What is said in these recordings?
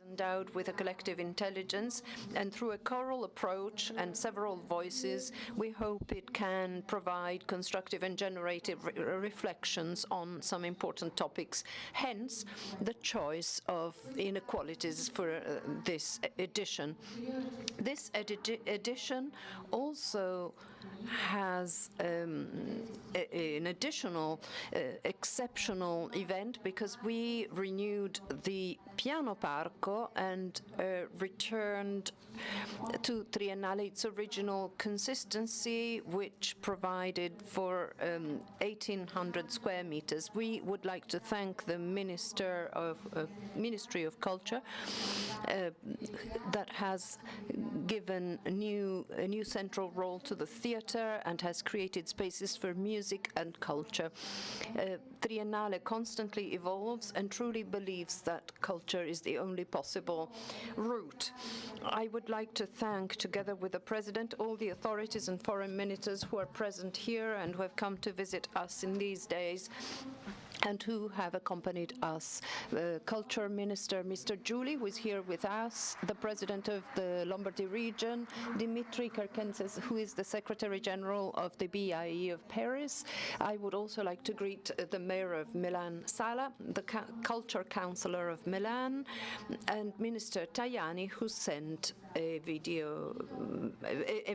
endowed with a collective intelligence, and through a choral approach and several voices, we hope it can provide constructive and generative reflections on some important topics. Hence, the choice of Inequalities for this edition. This edition also has an additional exceptional event because we renewed the Piano Parco and returned to Triennale its original consistency, which provided for 1,800 square meters. We would like to thank the Ministry of Culture that has given a new central role to the theatre and has created spaces for music and culture. Triennale constantly evolves and truly believes that culture is the only possible route. I would like to thank, together with the President, all the authorities and foreign ministers who are present here and who have come to visit us in these days and who have accompanied us. The Culture Minister, Mr. Giuli, who is here with us, the President of the Lombardy region, Dimitri Kerkenses, who is the Secretary General of the BIE of Paris. I would also like to greet the Mayor of Milan, Sala, the Culture Councillor of Milan, and Minister Tajani, who sent a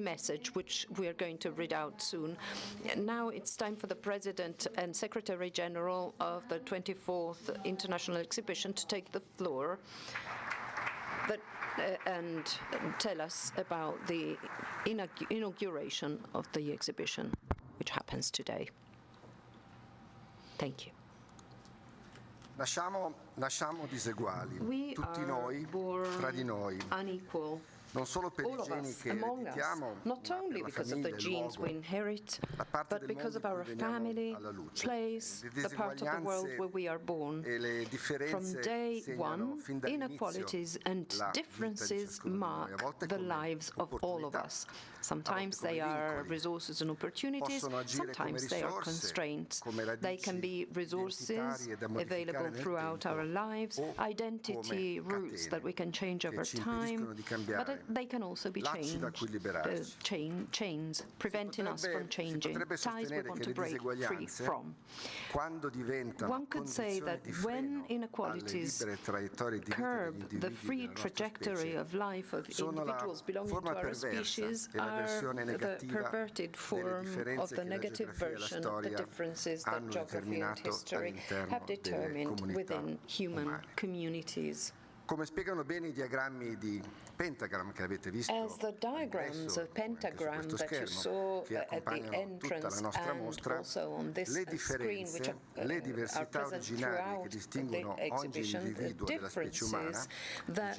message, which we are going to read out soon. Now it's time for the President and Secretary General of the 24th International Exhibition to take the floor and tell us about the inauguration of the exhibition, which happens today. Thank you. Nasciamo diseguali, tutti noi, tra di noi. Unequal. Non solo per i geni che ereditiamo, not only because of the genes we inherit, but because of our family, place, the part of the world where we are born. From day one, inequalities and differences mark the lives of all of us. Sometimes they are resources and opportunities, sometimes they are constraints. They can be resources available throughout our lives, identity roots that we can change over time, but they can also be chains preventing us from changing, ties we want to break free from. One could say that when inequalities curb the free trajectory of life of individuals belonging to our species, are the perverted form of the negative version of the differences that geography and history have determined within human communities. Come spiegano bene I diagrammi di pentagram che avete visto as the diagrams of pentagram that you saw at the entrance and also on this screen, which are present throughout the exhibition, the differences that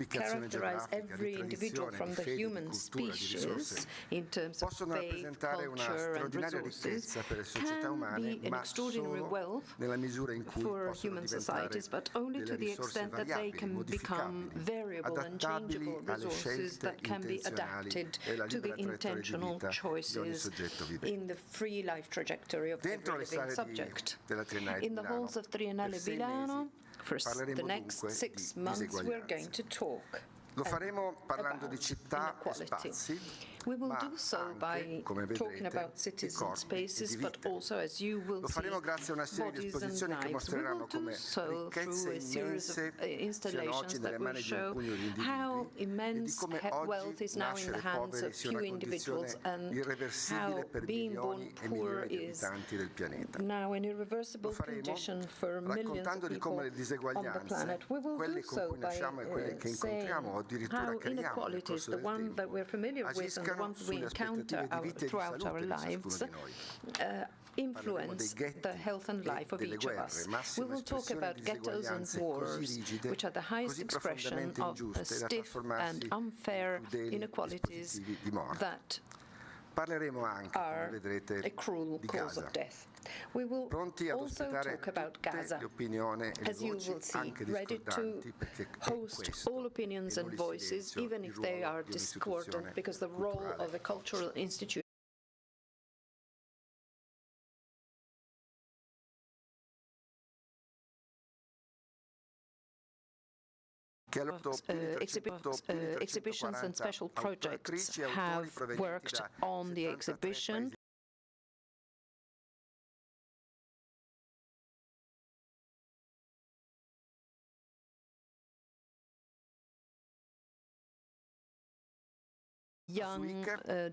characterize every individual from the human species in terms of faith, culture, and resources can be an extraordinary wealth for human societies, but only to the extent that they can become variable and changeable resources that can be adapted to the intentional choices in the free life trajectory of every living subject. In the halls of Triennale Milano, for the next 6 months, we're going to talk Lo faremo parlando di città e spazi, we will do so by talking about cities and spaces, but also, as you will see, bodies and lives. We will do so through a series of installations that will show how immense wealth is now in the hands of few individuals and how being born poor is now an irreversible condition for millions of people on the planet. We will do so by saying how inequalities, the one that we're familiar with and the ones we encounter throughout our lives, influence the health and life of each of us. We will talk about ghettos and wars, which are the highest expression of stiff and unfair inequalities that are a cruel cause of death. We will also talk about Gaza, as you will see, ready to host all opinions and voices, even if they are discordant, because the role of a cultural institution exhibitions and special projects have worked on the exhibition. Young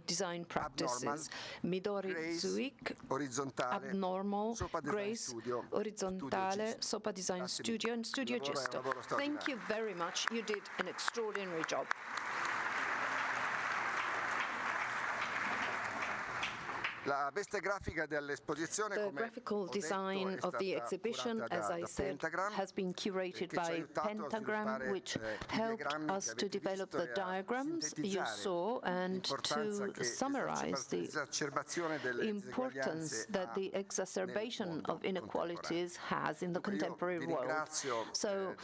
design practices, Midori Zuik, Abnormal, Grace, Orizzontale, Sopa Design Studio, and Studio Gesto. Thank you very much. You did an extraordinary job. The graphical design of the exhibition, as I said, has been curated by Pentagram, which helped us to develop the diagrams you saw and to summarize the importance that the exacerbation of inequalities has in the contemporary world. So,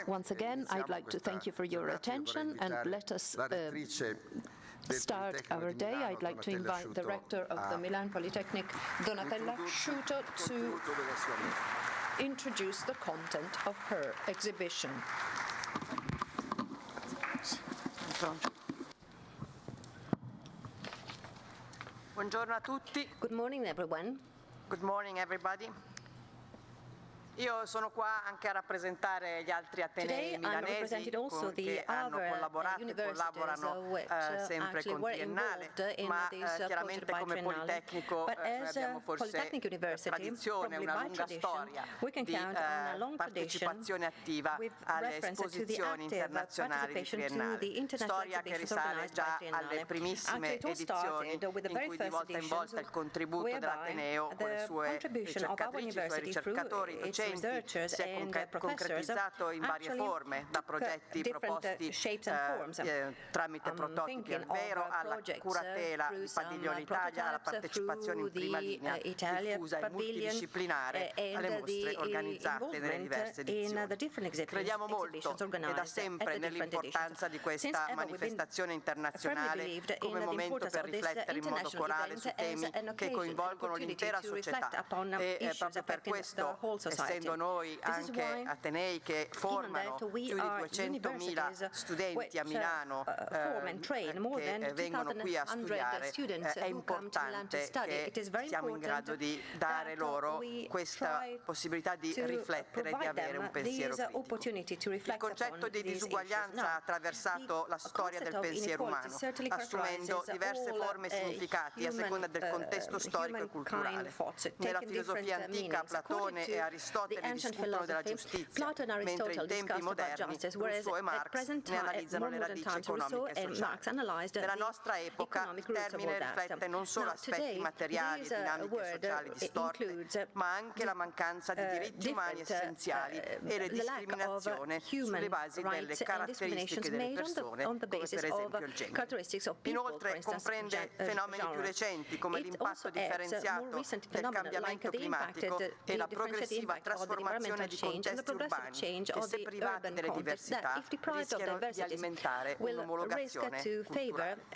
once again, I'd like to thank you for your attention, and let us start our day. I'd like to invite the rector of the Milan Polytechnic, Donatella Sciuto, to introduce the content of her exhibition. Buongiorno a tutti. Good morning, everyone. Good morning, everybody. Io sono qua anche a rappresentare gli altri atenei milanesi che hanno collaborato e collaborano sempre con Triennale, ma chiaramente come Politecnico noi abbiamo forse una tradizione, una lunga storia di partecipazione attiva alle esposizioni internazionali di Triennale, storia che risale già alle primissime edizioni in cui di volta in volta il contributo dell'Ateneo con le sue ricercatrici, i suoi ricercatori, docenti, si è concretizzato in varie forme, da progetti proposti tramite prototipi al vero, alla curatela di Padiglione Italia, alla partecipazione in prima linea diffusa e multidisciplinare alle mostre organizzate nelle diverse edizioni. Crediamo molto e da sempre nell'importanza di questa manifestazione internazionale come momento per riflettere in modo corale su temi che coinvolgono l'intera società, e proprio per questo, essendo noi anche atenei che formano più di 200.000 studenti a Milano che vengono qui a studiare, è importante che siamo in grado di dare loro questa possibilità di riflettere e di avere un pensiero critico. Il concetto di disuguaglianza ha attraversato la storia del pensiero umano, assumendo diverse forme e significati a seconda del contesto storico e culturale. Nella filosofia antica Platone e Aristotele discutono della giustizia, mentre in tempi moderni Rousseau e Marx ne analizzano le radici economiche e sociali. Nella nostra epoca il termine riflette non solo aspetti materiali e dinamiche sociali distorte, ma anche la mancanza di diritti umani essenziali e le discriminazioni sulle basi delle caratteristiche delle persone, come per esempio il genere. Inoltre comprende fenomeni più recenti come l'impatto differenziato del cambiamento climatico e la progressiva trasformazione di contesti urbani che, se privati delle diversità, rischiano di alimentare un'omologazione culturale.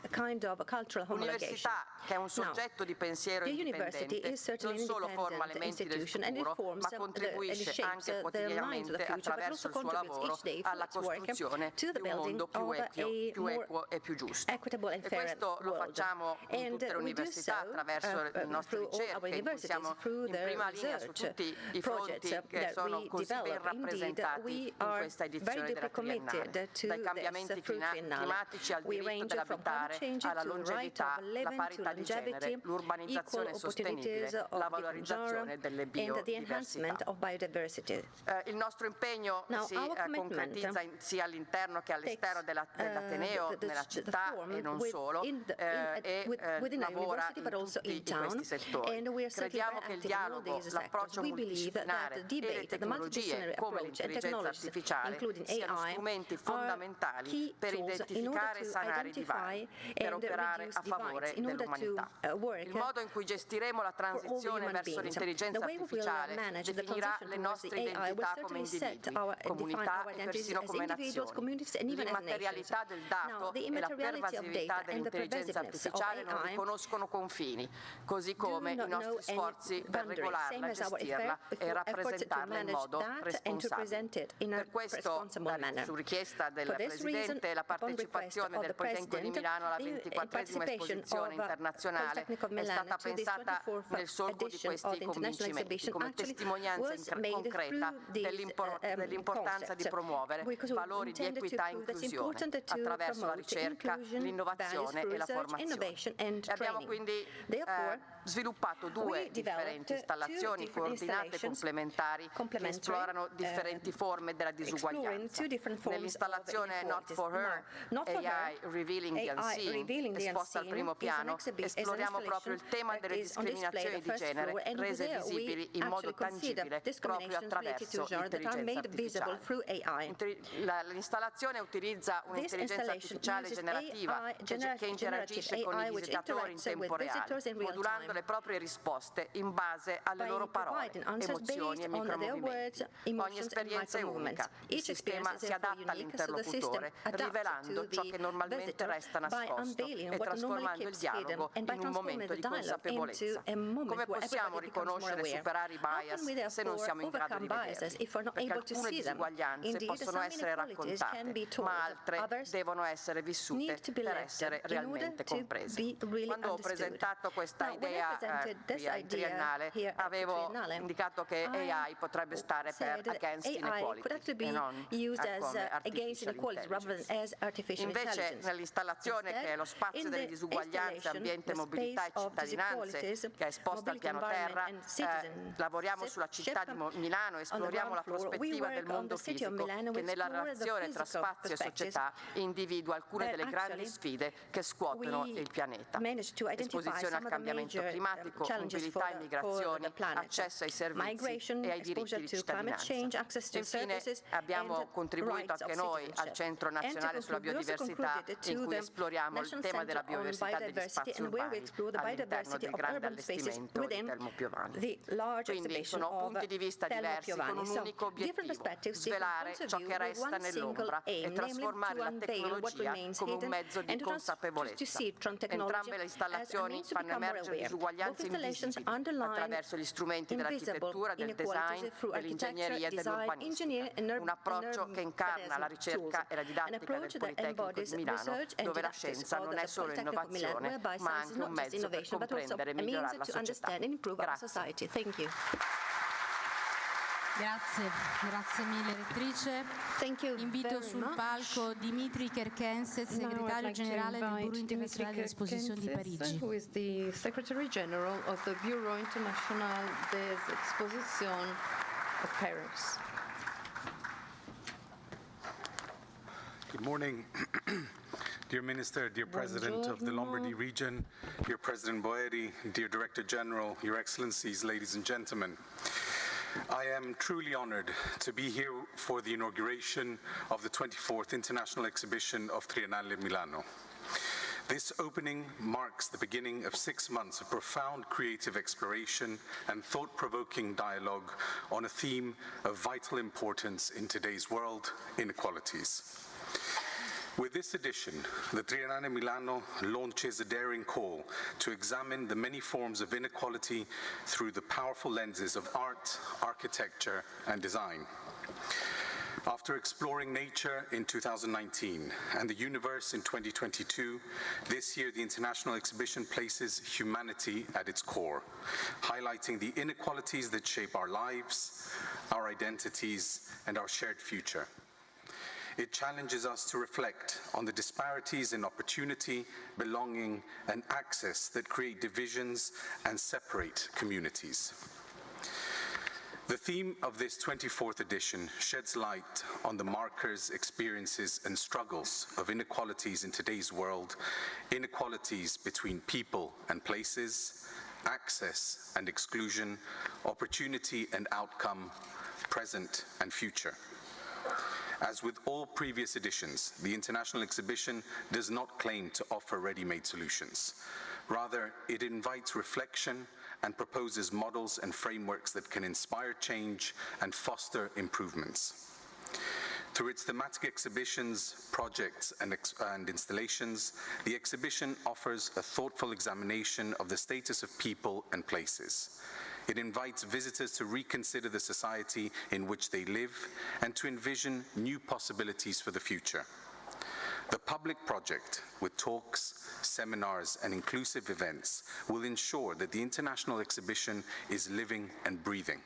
L'università, che è un soggetto di pensiero indipendente, non solo forma le menti del futuro, ma contribuisce anche quotidianamente attraverso il suo lavoro alla costruzione di un mondo più equo e più giusto. E questo lo facciamo in tutte le università attraverso le nostre ricerche, in cui siamo in prima linea su tutti i fronti che sono così ben rappresentati in questa edizione della Triennale, dai cambiamenti climatici al diritto dell'abitare, alla longevità, la parità di genere, l'urbanizzazione sostenibile, la valorizzazione delle biodiversità. Il nostro impegno si concretizza sia all'interno che all'esterno dell'Ateneo, nella città e non solo, e lavora in tutti questi settori. Crediamo che il dialogo, l'approccio multidisciplinare e le tecnologie come l'intelligenza artificiale siano strumenti fondamentali per identificare e sanare i divari, per operare a favore dell'umanità. Il modo in cui gestiremo la transizione verso l'intelligenza artificiale definirà le nostre identità come individui, comunità e persino come nazioni. L'immaterialità del dato e la pervasività dell'intelligenza artificiale non riconoscono confini, così come i nostri sforzi per regolarla, gestirla e rappresentarla presentarla in modo responsabile. Per questo, su richiesta del Presidente, la partecipazione del Politecnico di Milano alla 24esima esposizione internazionale è stata pensata nel solco di questi convincimenti, come testimonianza concreta dell'importanza di promuovere valori di equità e inclusione attraverso la ricerca, l'innovazione e la formazione. E abbiamo quindi sviluppato due differenti installazioni coordinate e complementari che esplorano differenti forme della disuguaglianza. Nell'installazione Not for Her, AI Revealing the Unseen, esposta al primo piano, esploriamo proprio il tema delle discriminazioni di genere rese visibili in modo tangibile proprio attraverso l'intelligenza artificiale. L'installazione utilizza un'intelligenza artificiale generativa che interagisce con i visitatori in tempo reale, modulando le proprie risposte in base alle loro parole, emozioni e micromovimenti. Ogni esperienza è unica. Il sistema si adatta all'interlocutore, rivelando ciò che normalmente resta nascosto e trasformando il dialogo in un momento di consapevolezza. Come possiamo riconoscere e superare i bias se non siamo in grado di vederli? Perché alcune disuguaglianze possono essere raccontate, ma altre devono essere vissute per essere realmente comprese. Quando ho presentato questa idea qui al Triennale, avevo indicato che AI potrebbe stare per against inequality e non come artificial intelligence. Invece nell'installazione, che è lo spazio delle disuguaglianze, ambiente, mobilità e cittadinanze, che è esposta al piano terra, lavoriamo sulla città di Milano, esploriamo la prospettiva del mondo fisico che nella relazione tra spazio e società individua alcune delle grandi sfide che scuotono il pianeta. Esposizione al cambiamento climatico, mobilità e migrazioni, accesso ai servizi e ai diritti di cittadinanza. Infine abbiamo contribuito anche noi al Centro Nazionale sulla Biodiversità, in cui esploriamo il tema della biodiversità degli spazi urbani all'interno del grande allestimento di Telmo Piovani. Quindi sono punti di vista diversi con un unico obiettivo: svelare ciò che resta nell'ombra e trasformare la tecnologia come un mezzo di consapevolezza. Entrambe le installazioni fanno emergere disuguaglianze invisibili attraverso gli strumenti dell'architettura, del design, dell'ingegneria e dell'urbanistica. Un approccio che incarna la ricerca e la didattica del Politecnico di Milano, dove la scienza non è solo innovazione, ma anche un mezzo per comprendere e migliorare la società. Grazie. Grazie mille rettrice. Invito sul palco Dimitri Kerkenset, segretario generale del Bureau Internazionale dell'Esposizione di Parigi. Who is the Secretary General of the Bureau International des Expositions of Paris. Good morning. Dear Minister, dear President of the Lombardy region, dear President Boeri, dear Director General, Your Excellencies, ladies and gentlemen. I am truly honored to be here for the inauguration of the 24th International Exhibition of Triennale Milano. This opening marks the beginning of 6 months of profound creative exploration and thought-provoking dialogue on a theme of vital importance in today's world: inequalities. With this edition, the Triennale Milano launches a daring call to examine the many forms of inequality through the powerful lenses of art, architecture, and design. After exploring nature in 2019 and the universe in 2022, this year the International Exhibition places humanity at its core, highlighting the inequalities that shape our lives, our identities, and our shared future. It challenges us to reflect on the disparities in opportunity, belonging, and access that create divisions and separate communities. The theme of this 24th edition sheds light on the markers, experiences, and struggles of inequalities in today's world, inequalities between people and places, access and exclusion, opportunity and outcome, present and future. As with all previous editions, the International Exhibition does not claim to offer ready-made solutions. Rather, it invites reflection and proposes models and frameworks that can inspire change and foster improvements. Through its thematic exhibitions, projects, and installations, the exhibition offers a thoughtful examination of the status of people and places. It invites visitors to reconsider the society in which they live and to envision new possibilities for the future. The public project, with talks, seminars, and inclusive events, will ensure that the international exhibition is living and breathing,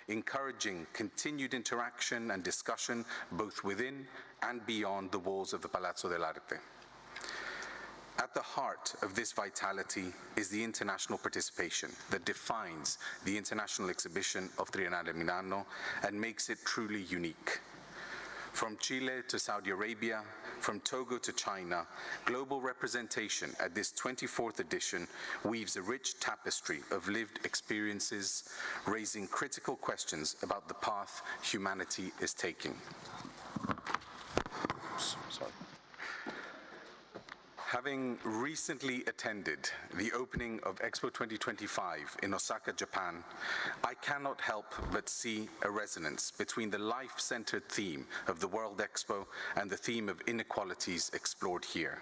encouraging continued interaction and discussion both within and beyond the walls of the Palazzo dell'Arte. At the heart of this vitality is the international participation that defines the international exhibition of Triennale Milano and makes it truly unique. From Chile to Saudi Arabia, from Togo to China, global representation at this 24th edition weaves a rich tapestry of lived experiences, raising critical questions about the path humanity is taking. Sorry. Having recently attended the opening of Expo 2025 in Osaka, Japan, I cannot help but see a resonance between the life-centered theme of the World Expo and the theme of inequalities explored here.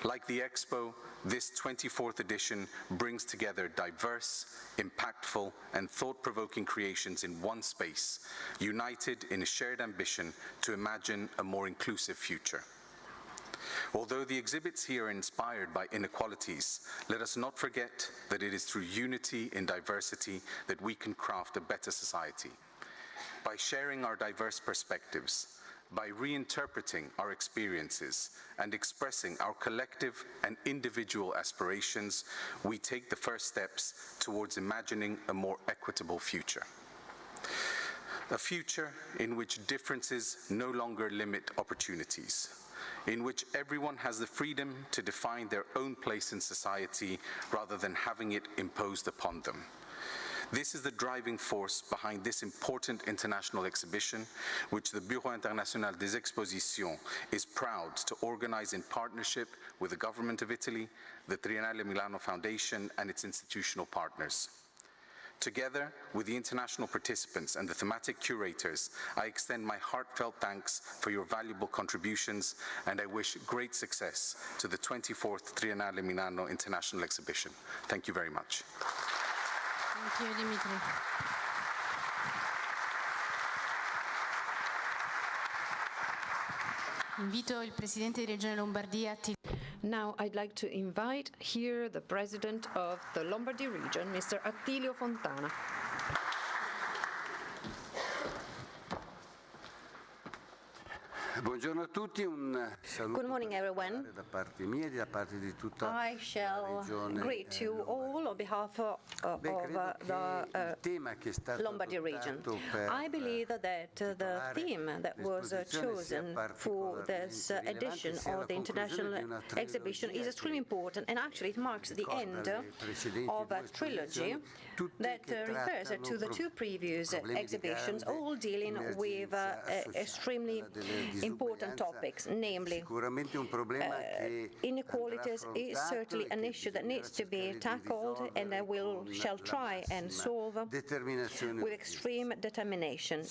Like the Expo, this 24th edition brings together diverse, impactful, and thought-provoking creations in one space, united in a shared ambition to imagine a more inclusive future. Although the exhibits here are inspired by inequalities, let us not forget that it is through unity in diversity that we can craft a better society. By sharing our diverse perspectives, by reinterpreting our experiences and expressing our collective and individual aspirations, we take the first steps towards imagining a more equitable future. A future in which differences no longer limit opportunities, in which everyone has the freedom to define their own place in society rather than having it imposed upon them. This is the driving force behind this important international exhibition, which the Bureau International des Expositions is proud to organize in partnership with the Government of Italy, the Triennale Milano Foundation, and its institutional partners. Together with the international participants and the thematic curators, I extend my heartfelt thanks for your valuable contributions, and I wish great success to the 24th Triennale Milano International Exhibition. Thank you very much. Thank you, Dimitri. Invito il Presidente di Regione Lombardia. Now I'd like to invite here the President of the Lombardy region, Mr. Attilio Fontana. Buongiorno a tutti, un saluto. Good morning, everyone. Da parte mia e da parte di tutta I shall greet you all on behalf of the Lombardy region. I believe that the theme that was chosen for this edition of the International Exhibition is extremely important, and actually it marks the end of a trilogy that refers to the two previous exhibitions, all dealing with extremely important topics, namely inequalities is certainly an issue that needs to be tackled, and I shall try and solve with extreme determination.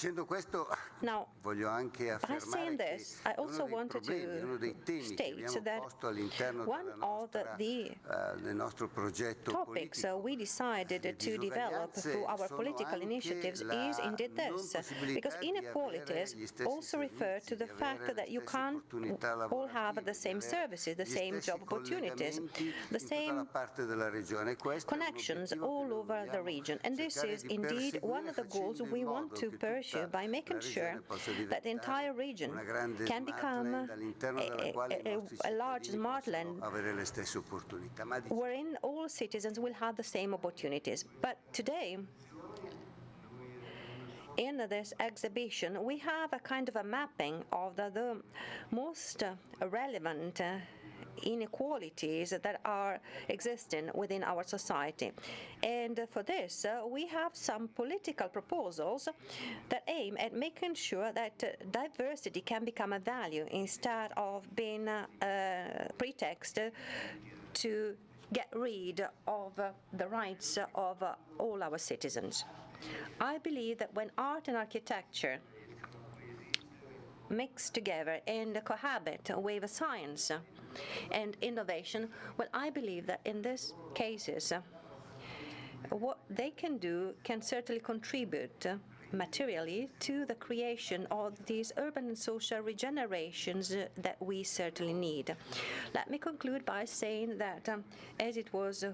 Now, by saying this, I also wanted to state that one of the topics we decided to develop through our political initiatives is indeed this, because inequalities also refer to the fact that you can't all have the same services, the same job opportunities, the same connections all over the region. And this is indeed one of the goals we want to pursue by making sure that the entire region can become a large smart land wherein all citizens will have the same opportunities. But today, in this exhibition, we have a kind of a mapping of the most relevant inequalities that are existing within our society. And for this, we have some political proposals that aim at making sure that diversity can become a value instead of being a pretext to get rid of the rights of all our citizens. I believe that when art and architecture mix together and cohabit with science and innovation, well, I believe that in these cases, what they can do can certainly contribute materially to the creation of these urban and social regenerations that we certainly need. Let me conclude by saying that, as it was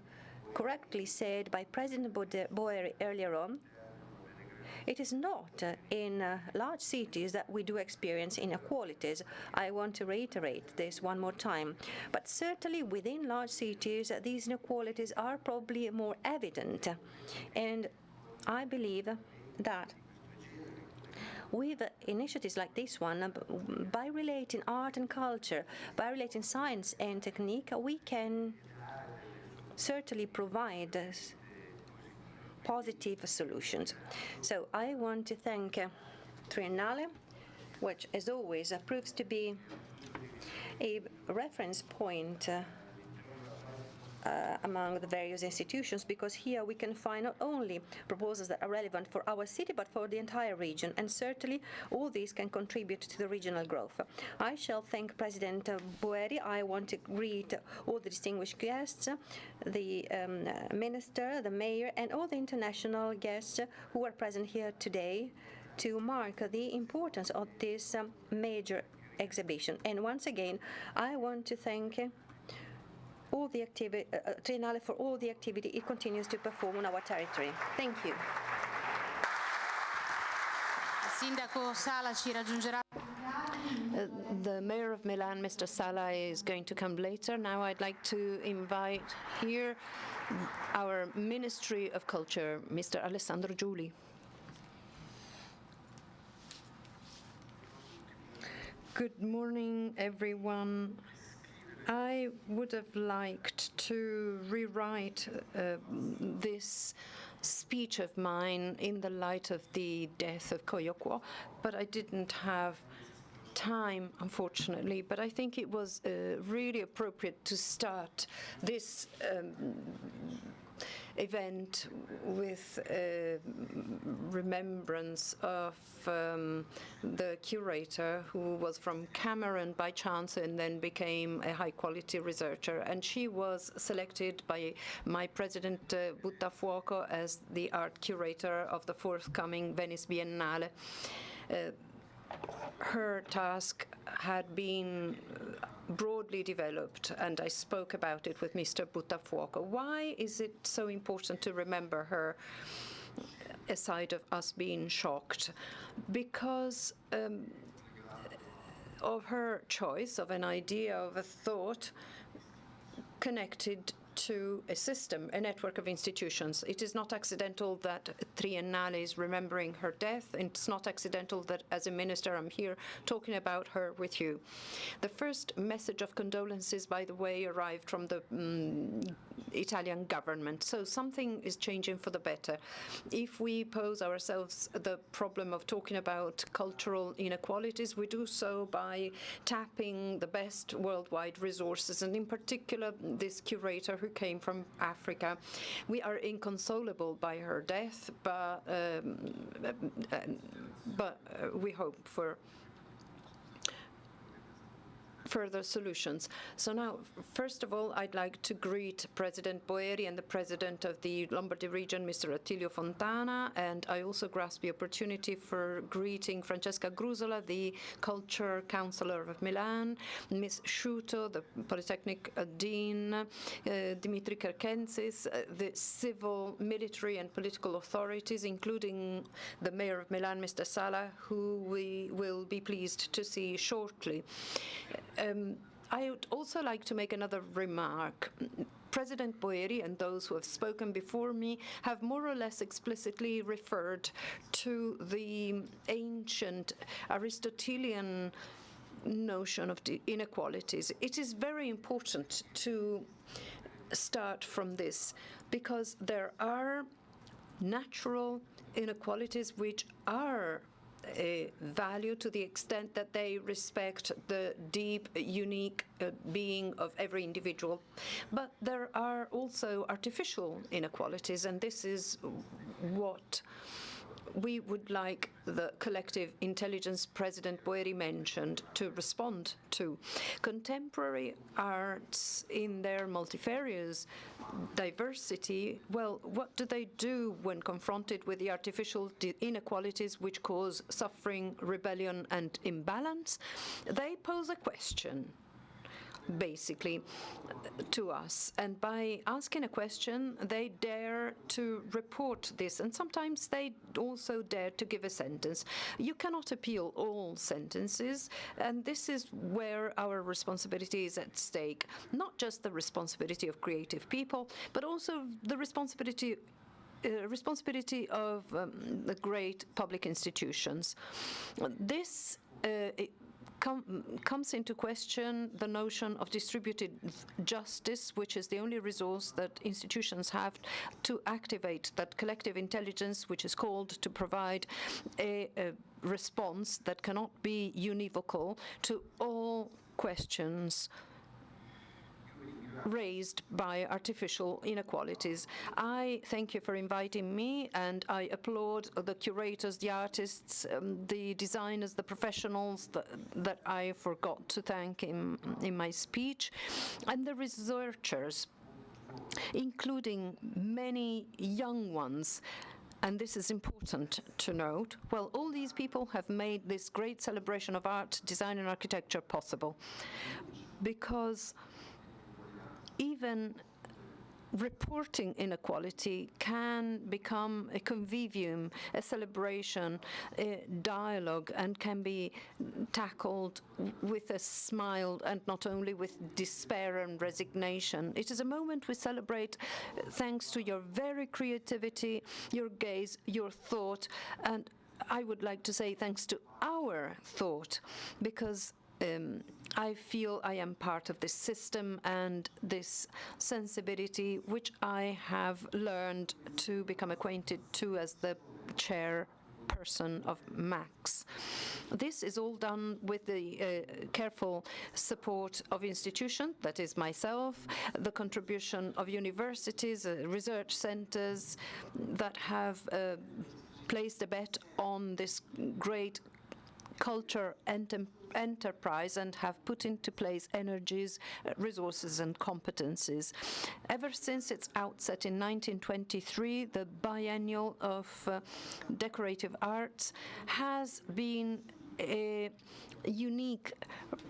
correctly said by President Boeri earlier on, it is not in large cities that we do experience inequalities. I want to reiterate this one more time. But certainly within large cities, these inequalities are probably more evident. And I believe that with initiatives like this one, by relating art and culture, by relating science and technique, we can certainly provide positive solutions. So I want to thank Triennale, which as always proves to be a reference point among the various institutions, because here we can find not only proposals that are relevant for our city but for the entire region, and certainly all these can contribute to the regional growth. I shall thank President Boeri. I want to greet all the distinguished guests, the Minister, the Mayor, and all the international guests who are present here today to mark the importance of this major exhibition. And once again, I want to thank all the Triennale for all the activity it continues to perform on our territory. Thank you. Sindaco Sala ci raggiungerà. The Mayor of Milan, Mr. Sala, is going to come later. Now I'd like to invite here our Ministry of Culture, Mr. Alessandro Giuli. Good morning, everyone. I would have liked to rewrite this speech of mine in the light of the death of Koyoko, but I didn't have time, unfortunately. But I think it was really appropriate to start this event with remembrance of the curator, who was from Cameroon by chance and then became a high-quality researcher. And she was selected by my president, Buttafuoco, as the art curator of the forthcoming Venice Biennale. Her task had been broadly developed, and I spoke about it with Mr. Buttafuoco. Why is it so important to remember her, aside of us being shocked? Because of her choice of an idea, of a thought connected to a system, a network of institutions. It is not accidental that Triennale is remembering her death, and it's not accidental that as a minister I'm here talking about her with you. The first message of condolences, by the way, arrived from the Italian government, so something is changing for the better. If we pose ourselves the problem of talking about cultural inequalities, we do so by tapping the best worldwide resources, and in particular this curator who came from Africa. We are inconsolable by her death, but we hope for further solutions. So now, first of all, I'd like to greet President Boeri and the President of the Lombardy region, Mr. Attilio Fontana, and I also grasp the opportunity for greeting Francesca Grusola, the Culture Councillor of Milan, Ms. Sciuto, the Polytechnic Dean, Dimitri Kerkensis, the civil, military and political authorities, including the Mayor of Milan, Mr. Sala, who we will be pleased to see shortly. I would also like to make another remark. President Boeri and those who have spoken before me have more or less explicitly referred to the ancient Aristotelian notion of the inequalities. It is very important to start from this, because there are natural inequalities which are a value to the extent that they respect the deep, unique being of every individual. But there are also artificial inequalities, and this is what we would like the collective intelligence President Boeri mentioned to respond to. Contemporary arts in their multifarious diversity, well, what do they do when confronted with the artificial inequalities which cause suffering, rebellion, and imbalance? They pose a question, basically, to us. And by asking a question, they dare to report this. And sometimes they also dare to give a sentence. You cannot appeal all sentences. And this is where our responsibility is at stake. Not just the responsibility of creative people, but also the responsibility of the great public institutions. This comes into question the notion of distributed justice, which is the only resource that institutions have to activate that collective intelligence, which is called to provide a response that cannot be univocal to all questions raised by artificial inequalities. I thank you for inviting me, and I applaud the curators, the artists, the designers, the professionals that I forgot to thank in my speech, and the researchers, including many young ones. And this is important to note. Well, all these people have made this great celebration of art, design, and architecture possible, because even reporting inequality can become a convivium, a celebration, a dialogue, and can be tackled with a smile and not only with despair and resignation. It is a moment we celebrate thanks to your very creativity, your gaze, your thought, and I would like to say thanks to our thought, because I feel I am part of this system and this sensibility, which I have learned to become acquainted to as the chairperson of MAX. This is all done with the careful support of institutions, that is myself, the contribution of universities, research centers that have placed a bet on this great culture and enterprise and have put into place energies, resources, and competencies. Ever since its outset in 1923, the Biennial of Decorative Arts has been a unique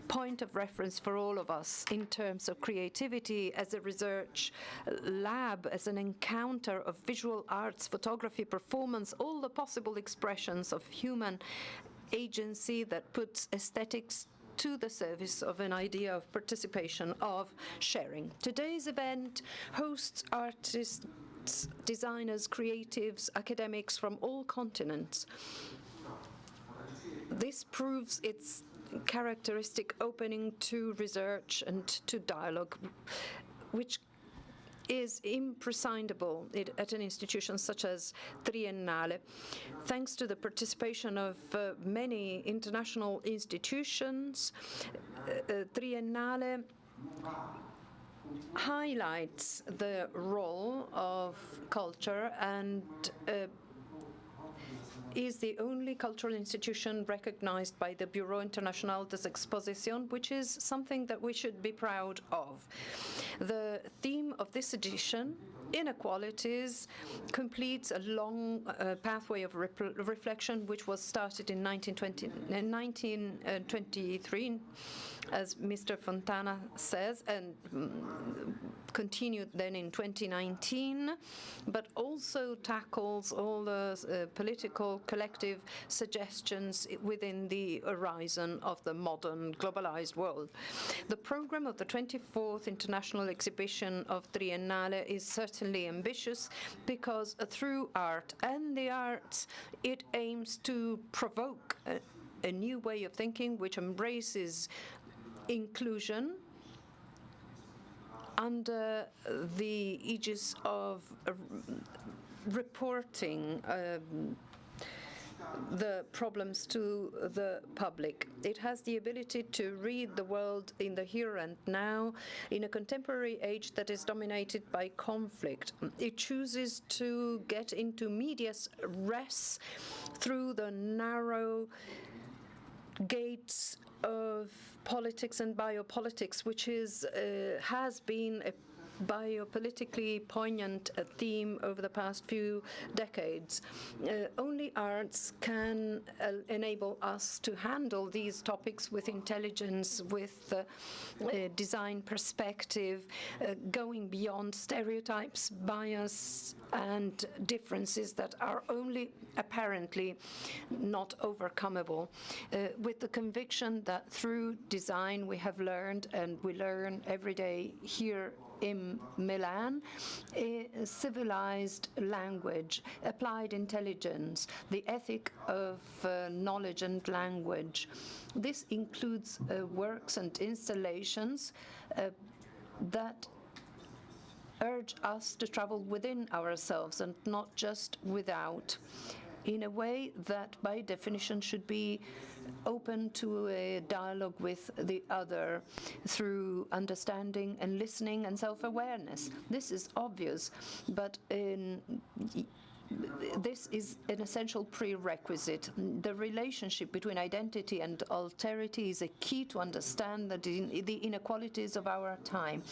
point of reference for all of us in terms of creativity, as a research lab, as an encounter of visual arts, photography, performance, all the possible expressions of human agency that puts aesthetics to the service of an idea of participation, of sharing. Today's event hosts artists, designers, creatives, academics from all continents. This proves its characteristic opening to research and to dialogue, which is imprescindable at an institution such as Triennale. Thanks to the participation of many international institutions, Triennale highlights the role of culture and is the only cultural institution recognized by the Bureau International des Expositions, which is something that we should be proud of. The theme of this edition, Inequalities, completes a long pathway of reflection which was started in 1923, as Mr. Fontana says, and continued then in 2019, but also tackles all the political collective suggestions within the horizon of the modern globalized world. The program of the 24th International Exhibition of Triennale is certainly ambitious because through art and the arts, it aims to provoke a new way of thinking which embraces inclusion under the aegis of reporting the problems to the public. It has the ability to read the world in the here and now in a contemporary age that is dominated by conflict. It chooses to get into medias res through the narrow gates of politics and biopolitics, which has been a biopolitically poignant theme over the past few decades. Only arts can enable us to handle these topics with intelligence, with design perspective, going beyond stereotypes, bias, and differences that are only apparently not overcomable, with the conviction that through design we have learned, and we learn every day here in Milan, a civilized language, applied intelligence, the ethic of knowledge and language. This includes works and installations that urge us to travel within ourselves and not just without, in a way that by definition should be open to a dialogue with the other through understanding and listening and self-awareness. This is obvious, but this is an essential prerequisite. The relationship between identity and alterity is a key to understand the inequalities of our time.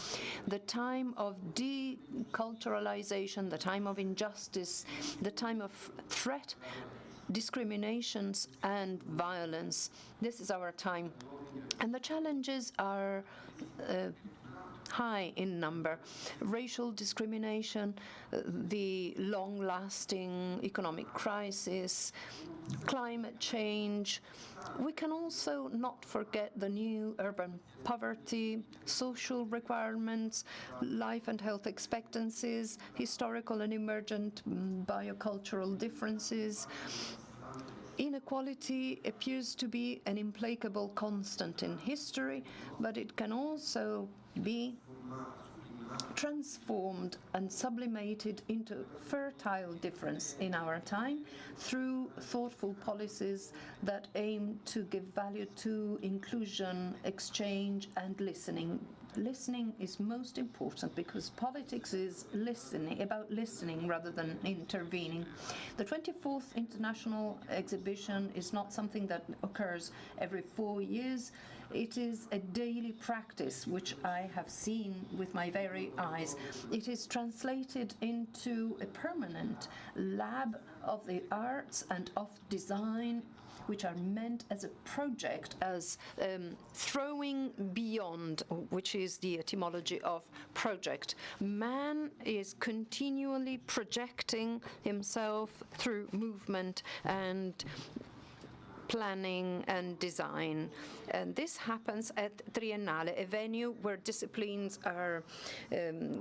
The time of deculturalization, the time of injustice, the time of threat, discriminations and violence. This is our time. And the challenges are high in number. Racial discrimination, the long-lasting economic crisis, climate change. We can also not forget the new urban poverty, social requirements, life and health expectancies, historical and emergent biocultural differences. Inequality appears to be an implacable constant in history, but it can also be transformed and sublimated into fertile difference in our time through thoughtful policies that aim to give value to inclusion, exchange, and listening. Listening is most important because politics is about listening rather than intervening. The 24th International Exhibition is not something that occurs every 4 years. It is a daily practice, which I have seen with my very eyes. It is translated into a permanent lab of the arts and of design, which are meant as a project, as throwing beyond, which is the etymology of project. Man is continually projecting himself through movement and planning and design. And this happens at Triennale, a venue where disciplines are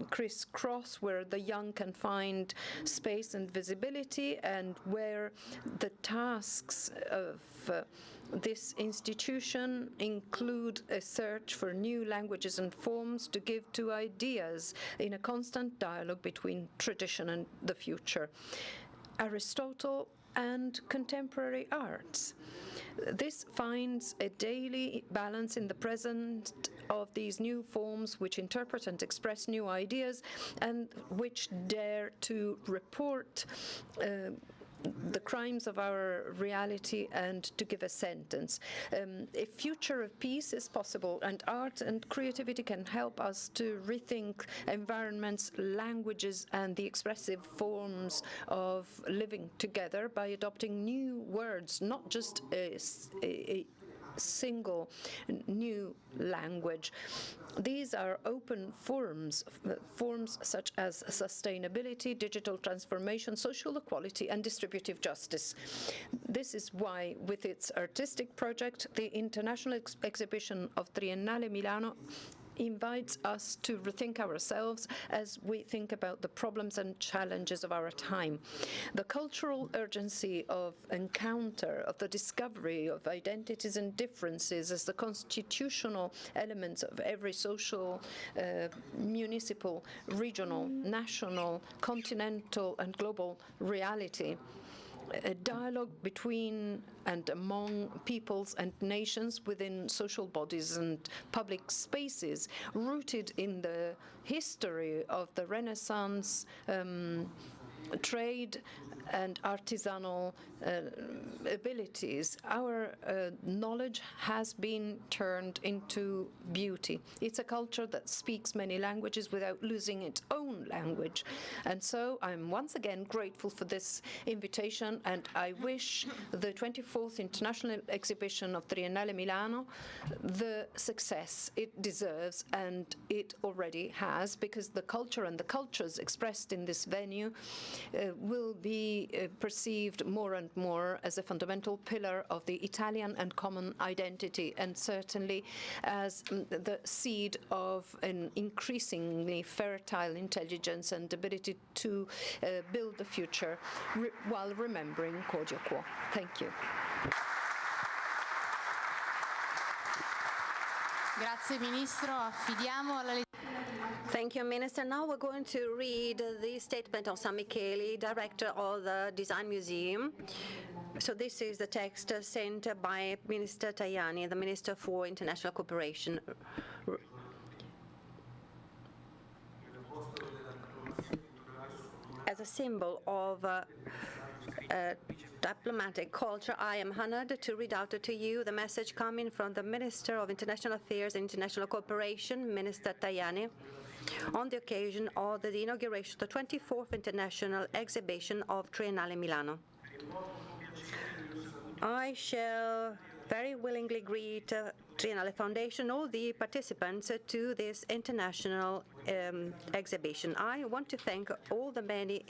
crisscross, where the young can find space and visibility, and where the tasks of this institution include a search for new languages and forms to give to ideas in a constant dialogue between tradition and the future. Aristotle and contemporary arts. This finds a daily balance in the present of these new forms which interpret and express new ideas and which dare to report the crimes of our reality and to give a sentence. A future of peace is possible, and art and creativity can help us to rethink environments, languages, and the expressive forms of living together by adopting new words, not just a single new language. These are open forms such as sustainability, digital transformation, social equality, and distributive justice. This is why, with its artistic project, the International Exhibition of Triennale Milano invites us to rethink ourselves as we think about the problems and challenges of our time. The cultural urgency of encounter, of the discovery of identities and differences as the constitutional elements of every social, municipal, regional, national, continental, and global reality. a dialogue between and among peoples and nations within social bodies and public spaces, rooted in the history of the Renaissance, trade and artisanal abilities. Our knowledge has been turned into beauty. It's a culture that speaks many languages without losing its own language. And so I'm once again grateful for this invitation, and I wish the 24th International Exhibition of Triennale Milano the success it deserves, and it already has, because the culture and the cultures expressed in this venue will be perceived more and more as a fundamental pillar of the Italian and common identity, and certainly as the seed of an increasingly fertile intelligence and ability to build the future while remembering Quod Quo. Thank you. Grazie Ministro, affidiamo alla Thank you, Minister. Now we're going to read the statement of San Michele, director of the Design Museum. So this is the text sent by Minister Tajani, the Minister for International Cooperation. As a symbol of diplomatic culture, I am honored to read out to you the message coming from the Minister of International Affairs and International Cooperation, Minister Tajani, on the occasion of the inauguration of the 24th International Exhibition of Triennale Milano. I shall very willingly greet Triennale Foundation, all the participants to this international exhibition. I want to thank all the many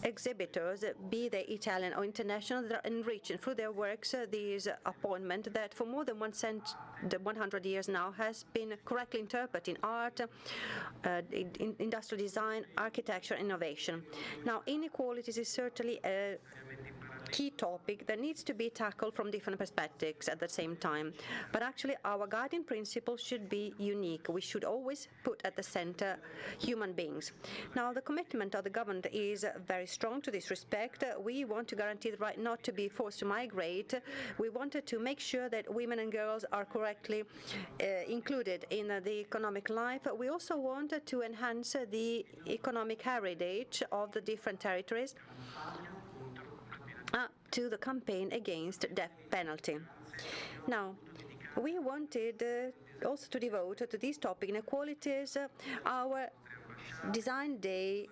exhibitors, be they Italian or international, that are enriching through their works this appointment that for more than 100 years now has been correctly interpreting art, industrial design, architecture, innovation. Now, inequalities is certainly a key topic that needs to be tackled from different perspectives at the same time. But actually, our guiding principle should be unique. We should always put at the center human beings. Now, the commitment of the government is very strong to this respect. We want to guarantee the right not to be forced to migrate. We wanted to make sure that women and girls are correctly included in the economic life. We also wanted to enhance the economic heritage of the different territories to the campaign against death penalty. Now, we wanted also to devote to this topic, inequalities, our design day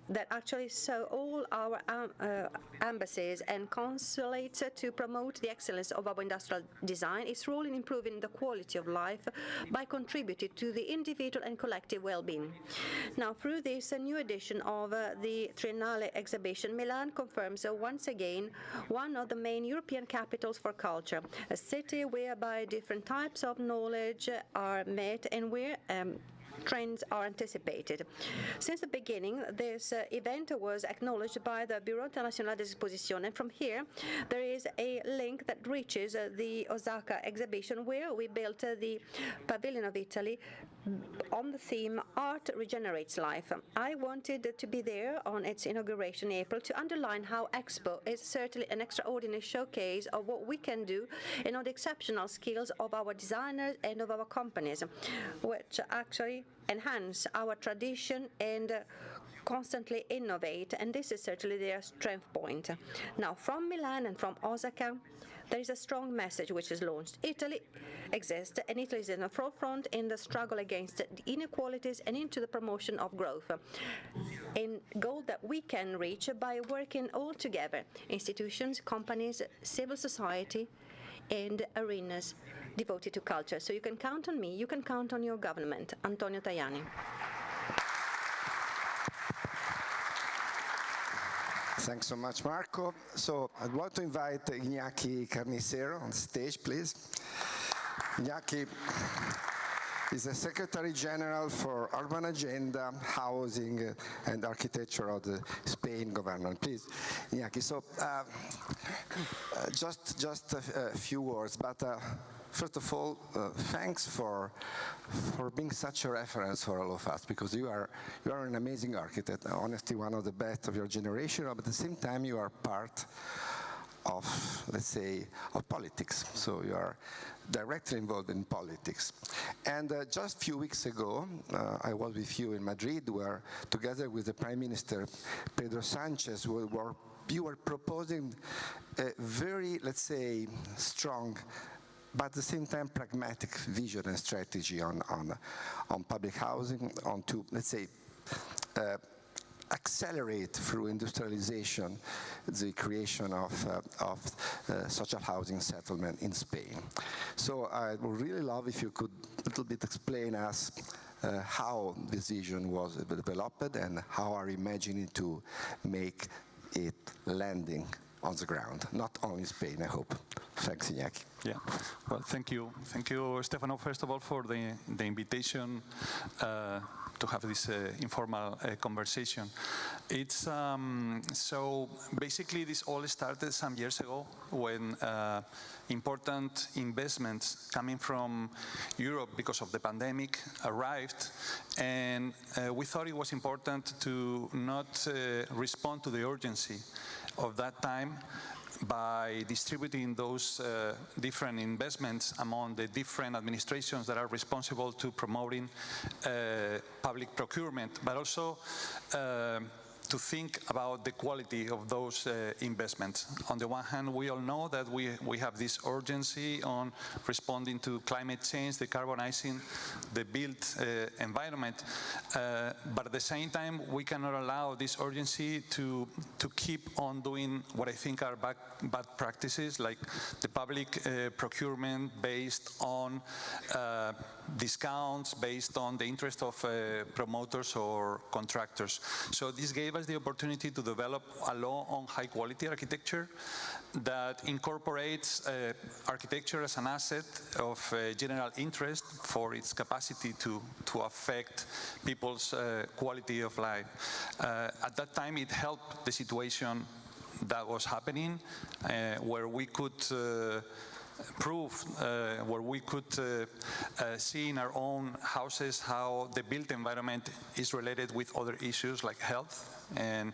that actually saw all our embassies and consulates to promote the excellence of our industrial design, its role in improving the quality of life by contributing to the individual and collective well-being. Now, through this new edition of the Triennale exhibition, Milan confirms once again one of the main European capitals for culture, a city whereby different types of knowledge are met and where trends are anticipated. Since the beginning, this event was acknowledged by the Bureau International d'Exposition, and from here there is a link that reaches the Osaka exhibition, where we built the Pavilion of Italy on the theme Art Regenerates Life. I wanted to be there on its inauguration in April to underline how Expo is certainly an extraordinary showcase of what we can do and of the exceptional skills of our designers and of our companies, which actually enhance our tradition and constantly innovate, and this is certainly their strength point. Now, from Milan and from Osaka, there is a strong message which is launched. Italy exists, and Italy is in the forefront in the struggle against inequalities and into the promotion of growth, a goal that we can reach by working all together, institutions, companies, civil society, and arenas devoted to culture. So you can count on me, you can count on your government. Antonio Tajani. Thanks so much, Marco. So I'd want to invite Iñaki Carnicero on stage, please. Iñaki is the Secretary General for Urban Agenda, Housing and Architecture of the Spain government. Please, Iñaki. So just a few words, but first of all, thanks for being such a reference for all of us, because you are an amazing architect, honestly one of the best of your generation, but at the same time you are part of, let's say, of politics. So you are directly involved in politics. And just a few weeks ago, I was with you in Madrid, where together with the Prime Minister, Pedro Sanchez, you were proposing a very, let's say, strong, but at the same time pragmatic vision and strategy on public housing, on to, let's say, accelerate through industrialization the creation of social housing settlement in Spain. So I would really love if you could a little bit explain us how this vision was developed and how are you imagining to make it landing on the ground, not only Spain, I hope. Thanks, Iñaki. Yeah, well, thank you. Thank you, Stefano, first of all, for the invitation to have this informal conversation. It's so basically this all started some years ago when important investments coming from Europe because of the pandemic arrived, and we thought it was important to not respond to the urgency of that time by distributing those different investments among the different administrations that are responsible to promoting public procurement, but also to think about the quality of those investments. On the one hand, we all know that we have this urgency on responding to climate change, decarbonizing the built environment, but at the same time, we cannot allow this urgency to keep on doing what I think are bad practices, like the public procurement based on discounts, based on the interest of promoters or contractors. So this gave us the opportunity to develop a law on high-quality architecture that incorporates architecture as an asset of general interest for its capacity to affect people's quality of life. At that time, it helped the situation that was happening, where we could prove, where we could see in our own houses how the built environment is related with other issues like health. And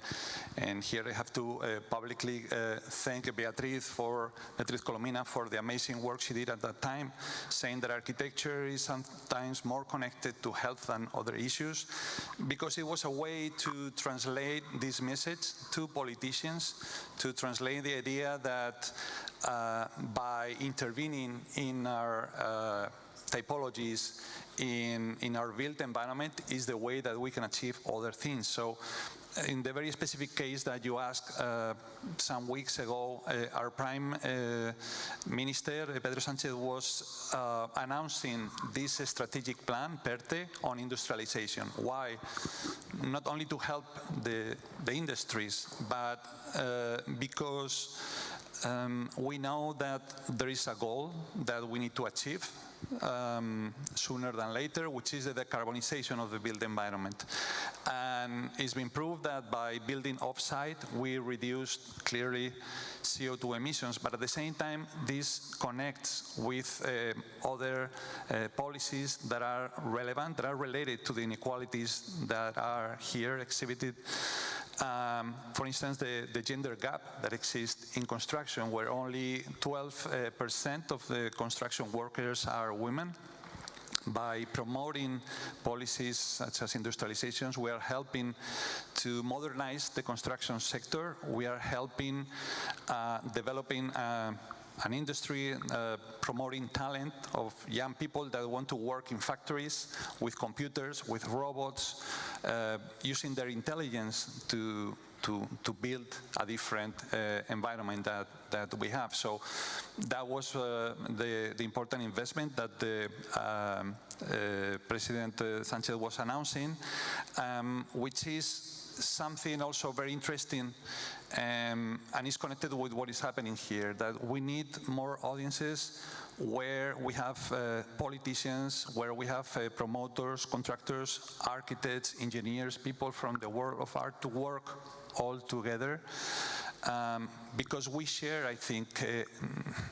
here I have to publicly thank Beatriz Colomina for the amazing work she did at that time, saying that architecture is sometimes more connected to health than other issues, because it was a way to translate this message to politicians, to translate the idea that by intervening in our typologies, in our built environment, is the way that we can achieve other things. So in the very specific case that you asked some weeks ago, our Prime Minister, Pedro Sanchez, was announcing this strategic plan, PERTE, on industrialization. Why? Not only to help the industries, but because we know that there is a goal that we need to achieve sooner than later, which is the decarbonization of the built environment. And it's been proved that by building off-site, we reduced clearly CO2 emissions, but at the same time, this connects with other policies that are relevant, that are related to the inequalities that are here exhibited. For instance, the gender gap that exists in construction, where only 12% of the construction workers are women. By promoting policies such as industrializations, we are helping to modernize the construction sector. We are helping developing an industry promoting talent of young people that want to work in factories with computers, with robots, using their intelligence to build a different environment that we have. So that was the important investment that the President Sanchez was announcing, which is something also very interesting, and is connected with what is happening here, that we need more audiences where we have politicians, where we have promoters, contractors, architects, engineers, people from the world of art to work all together. because we share, I think,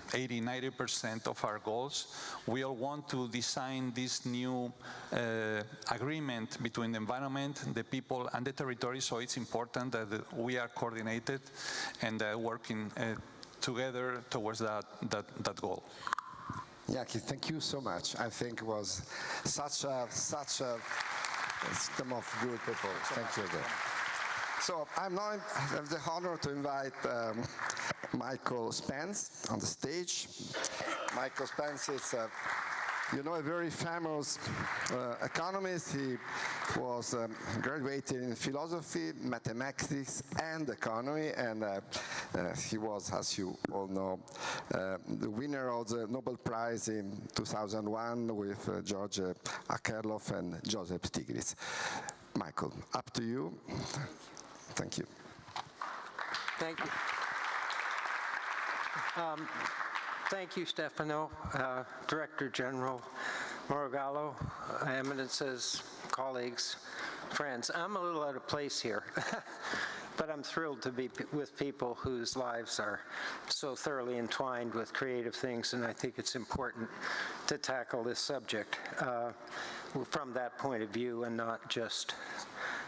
80–90% of our goals. We all want to design this new agreement between the environment, the people, and the territory, so it's important that we are coordinated and working together towards that goal. Iñaki, thank you so much. I think it was such a system of good people. Thank you again. So I have the honor to invite Michael Spence on the stage. Michael Spence is a very famous economist. He was graduated in philosophy, mathematics, and economy, and he was, as you all know, the winner of the Nobel Prize in 2001 with George Akerlof and Joseph Stiglitz. Michael, up to you. Thank you. Thank you. Thank you, Stefano, Director General Morogallo, Eminences, colleagues, friends. I'm a little out of place here, but I'm thrilled to be with people whose lives are so thoroughly entwined with creative things, and I think it's important to tackle this subject from that point of view and not just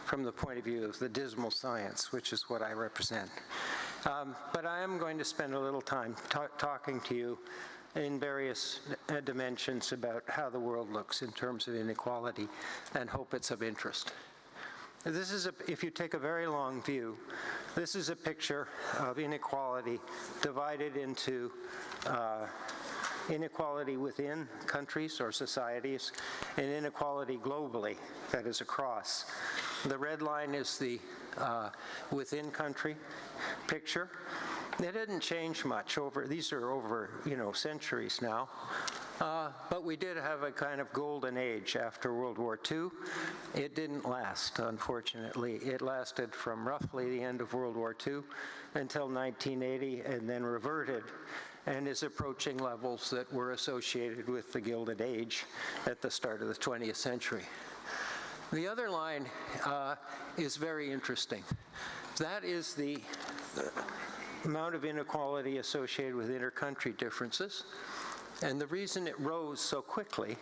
from the point of view of the dismal science, which is what I represent. But I am going to spend a little time talking to you in various dimensions about how the world looks in terms of inequality, and hope it's of interest. This is, if you take a very long view, this is a picture of inequality divided into inequality within countries or societies and inequality globally, that is across. The red line is the within country picture. It didn't change much these are over, centuries now. But we did have a kind of golden age after World War II. It didn't last, unfortunately. It lasted from roughly the end of World War II until 1980 and then reverted and is approaching levels that were associated with the Gilded Age at the start of the 20th century. The other line is very interesting. That is the amount of inequality associated with inter-country differences. And the reason it rose so quickly,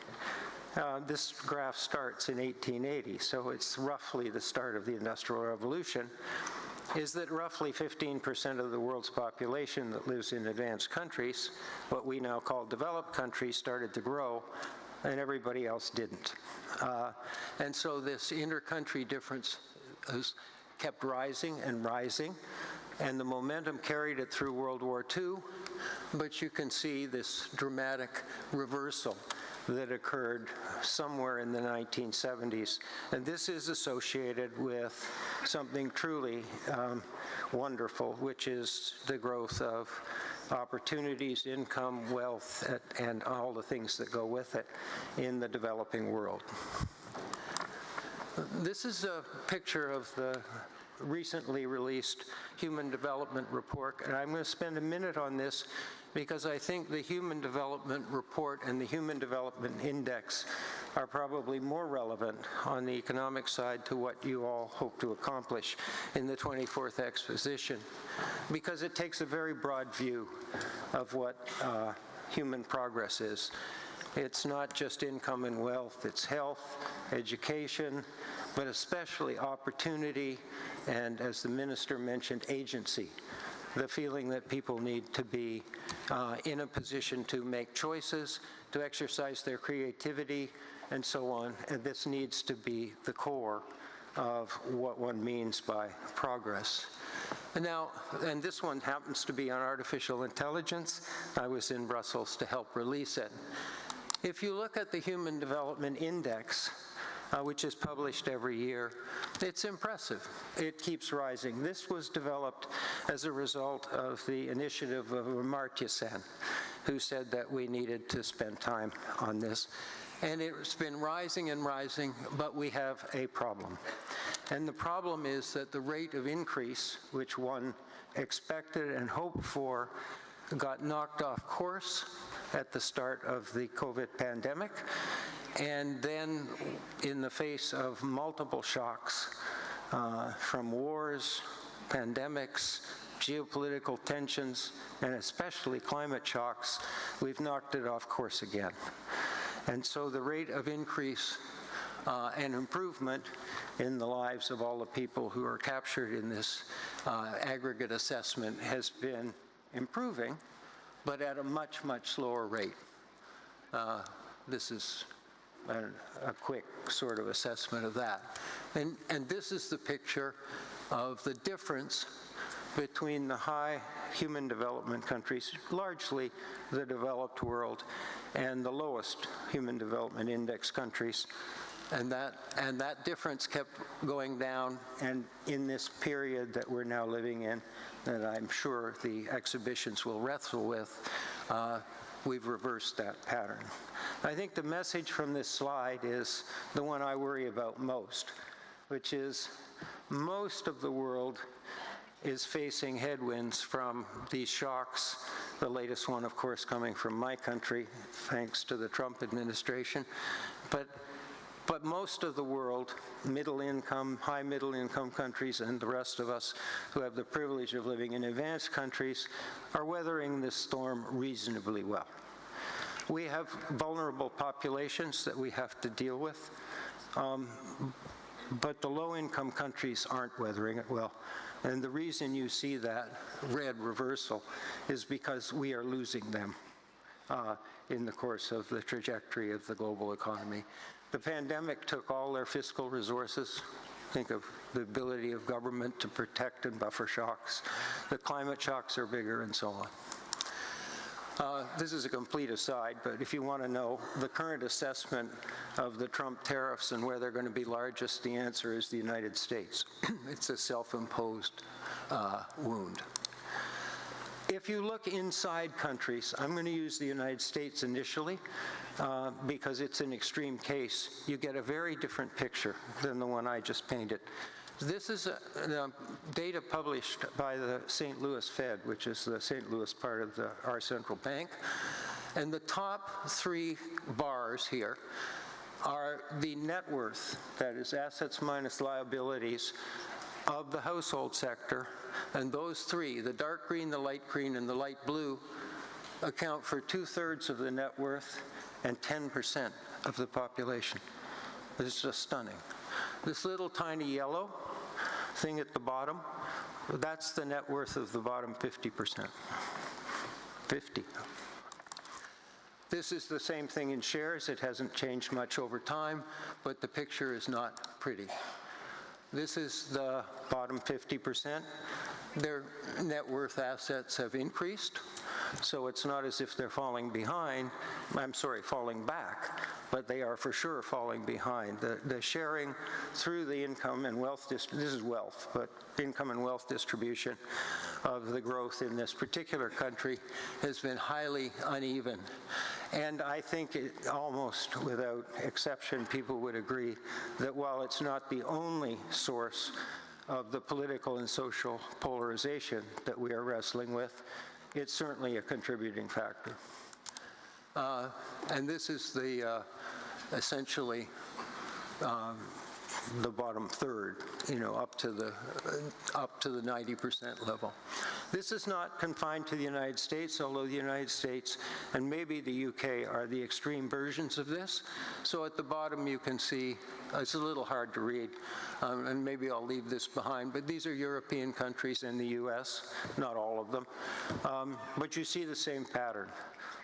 this graph starts in 1880, so it's roughly the start of the Industrial Revolution, is that roughly 15% of the world's population that lives in advanced countries, what we now call developed countries, started to grow, and everybody else didn't. And so this inter-country difference has kept rising and rising, and the momentum carried it through World War II, but you can see this dramatic reversal that occurred somewhere in the 1970s. And this is associated with something truly wonderful, which is the growth of opportunities, income, wealth, and all the things that go with it in the developing world. This is a picture of the recently released Human Development Report, and I'm going to spend a minute on this because I think the Human Development Report and the Human Development Index are probably more relevant on the economic side to what you all hope to accomplish in the 24th exposition, because it takes a very broad view of what human progress is. It's not just income and wealth, it's health, education, but especially opportunity, and as the minister mentioned, agency. The feeling that people need to be in a position to make choices, to exercise their creativity, and so on. And this needs to be the core of what one means by progress. And this one happens to be on artificial intelligence. I was in Brussels to help release it. If you look at the Human Development Index, which is published every year, it's impressive. It keeps rising. This was developed as a result of the initiative of Amartya Sen, who said that we needed to spend time on this. And it's been rising and rising, but we have a problem. And the problem is that the rate of increase, which one expected and hoped for, got knocked off course at the start of the COVID pandemic. And then in the face of multiple shocks from wars, pandemics, geopolitical tensions, and especially climate shocks, we've knocked it off course again. And so the rate of increase and improvement in the lives of all the people who are captured in this aggregate assessment has been improving, but at a much, much slower rate. This is a quick sort of assessment of that. And this is the picture of the difference between the high human development countries, largely the developed world, and the lowest human development index countries. And that difference kept going down, and in this period that we're now living in, that I'm sure the exhibitions will wrestle with, we've reversed that pattern. I think the message from this slide is the one I worry about most, which is most of the world is facing headwinds from these shocks, the latest one, of course, coming from my country, thanks to the Trump administration. But most of the world, middle income, high middle income countries, and the rest of us who have the privilege of living in advanced countries are weathering this storm reasonably well. We have vulnerable populations that we have to deal with, but the low income countries aren't weathering it well. And the reason you see that red reversal is because we are losing them in the course of the trajectory of the global economy. The pandemic took all their fiscal resources. Think of the ability of government to protect and buffer shocks. The climate shocks are bigger, and so on. This is a complete aside, but if you want to know the current assessment of the Trump tariffs and where they're going to be largest, the answer is the United States. It's a self-imposed wound. If you look inside countries, I'm going to use the United States initially because it's an extreme case. You get a very different picture than the one I just painted. This is data published by the St. Louis Fed, which is the St. Louis part of our central bank. And the top three bars here are the net worth, that is assets minus liabilities, of the household sector. And those three, the dark green, the light green, and the light blue, account for 2/3 of the net worth and 10% of the population. This is just stunning. This little tiny yellow thing at the bottom, that's the net worth of the bottom 50%. 50. This is the same thing in shares. It hasn't changed much over time, but the picture is not pretty. This is the bottom 50%. Their net worth assets have increased, so it's not as if they're falling behind. Falling back, but they are for sure falling behind. The sharing through the income and wealth, this is wealth, but income and wealth distribution of the growth in this particular country has been highly uneven. And I think almost without exception, people would agree that while it's not the only source of the political and social polarization that we are wrestling with, it's certainly a contributing factor. And this is the essentially the bottom third, up to the 90% level. This is not confined to the United States, although the United States and maybe the UK are the extreme versions of this. So at the bottom you can see, it's a little hard to read, and maybe I'll leave this behind, but these are European countries and the US, not all of them. But you see the same pattern.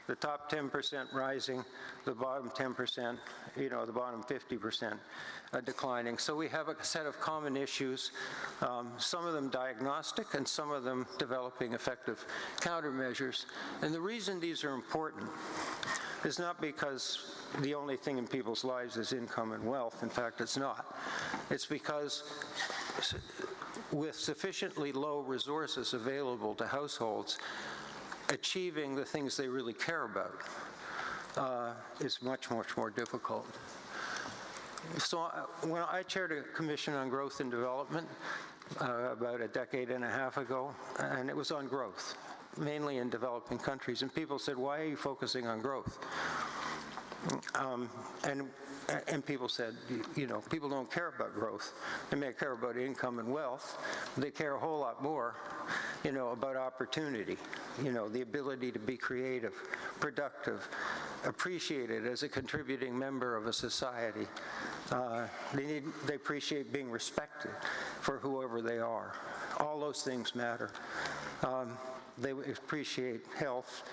The top 10% rising, the bottom 10%, the bottom 50% declining. So we have a set of common issues, some of them diagnostic and some of them developing effective countermeasures. And the reason these are important is not because the only thing in people's lives is income and wealth. In fact, it's not. It's because with sufficiently low resources available to households, achieving the things they really care about is much, much more difficult. So when I chaired a commission on growth and development about a decade and a half ago, and it was on growth, mainly in developing countries, and people said, why are you focusing on growth? And and people said, people don't care about growth. They may care about income and wealth. They care a whole lot more, about opportunity, the ability to be creative, productive, appreciated as a contributing member of a society. They appreciate being respected for whoever they are. All those things matter. They appreciate health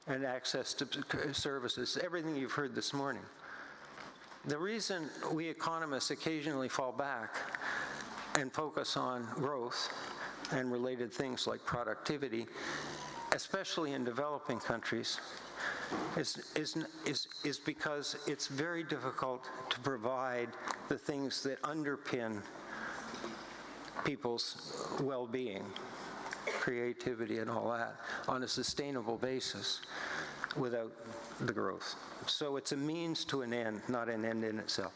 and access to services, everything you've heard this morning. The reason we economists occasionally fall back and focus on growth and related things like productivity, especially in developing countries, is because it's very difficult to provide the things that underpin people's well-being, creativity and all that on a sustainable basis without the growth. So it's a means to an end, not an end in itself.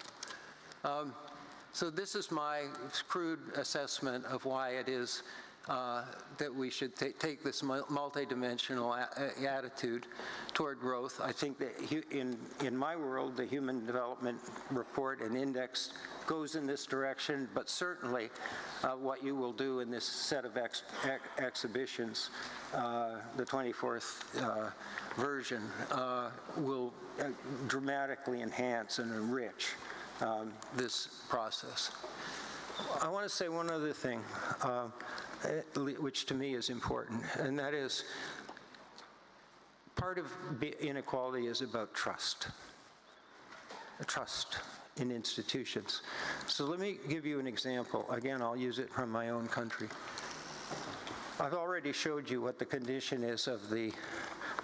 So this is my crude assessment of why it is that we should take this multidimensional attitude toward growth. I think that in my world, the Human Development Report and Index goes in this direction, but certainly what you will do in this set of exhibitions, the 24th version, will dramatically enhance and enrich this process. I want to say one other thing, which to me is important, and that is part of inequality is about trust. Trust in institutions. So let me give you an example. Again, I'll use it from my own country. I've already showed you what the condition is of the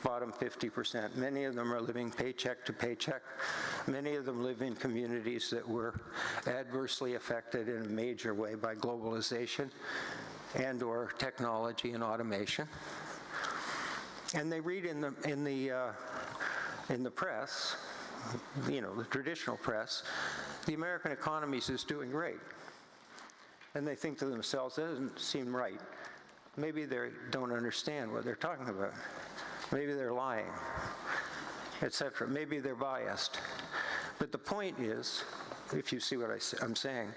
bottom 50%. Many of them are living paycheck to paycheck. Many of them live in communities that were adversely affected in a major way by globalization and or technology and automation. And they read in the press, the traditional press, the American economy is doing great. And they think to themselves, that doesn't seem right. Maybe they don't understand what they're talking about. Maybe they're lying, etc. Maybe they're biased. But the point is, if you see what I'm saying,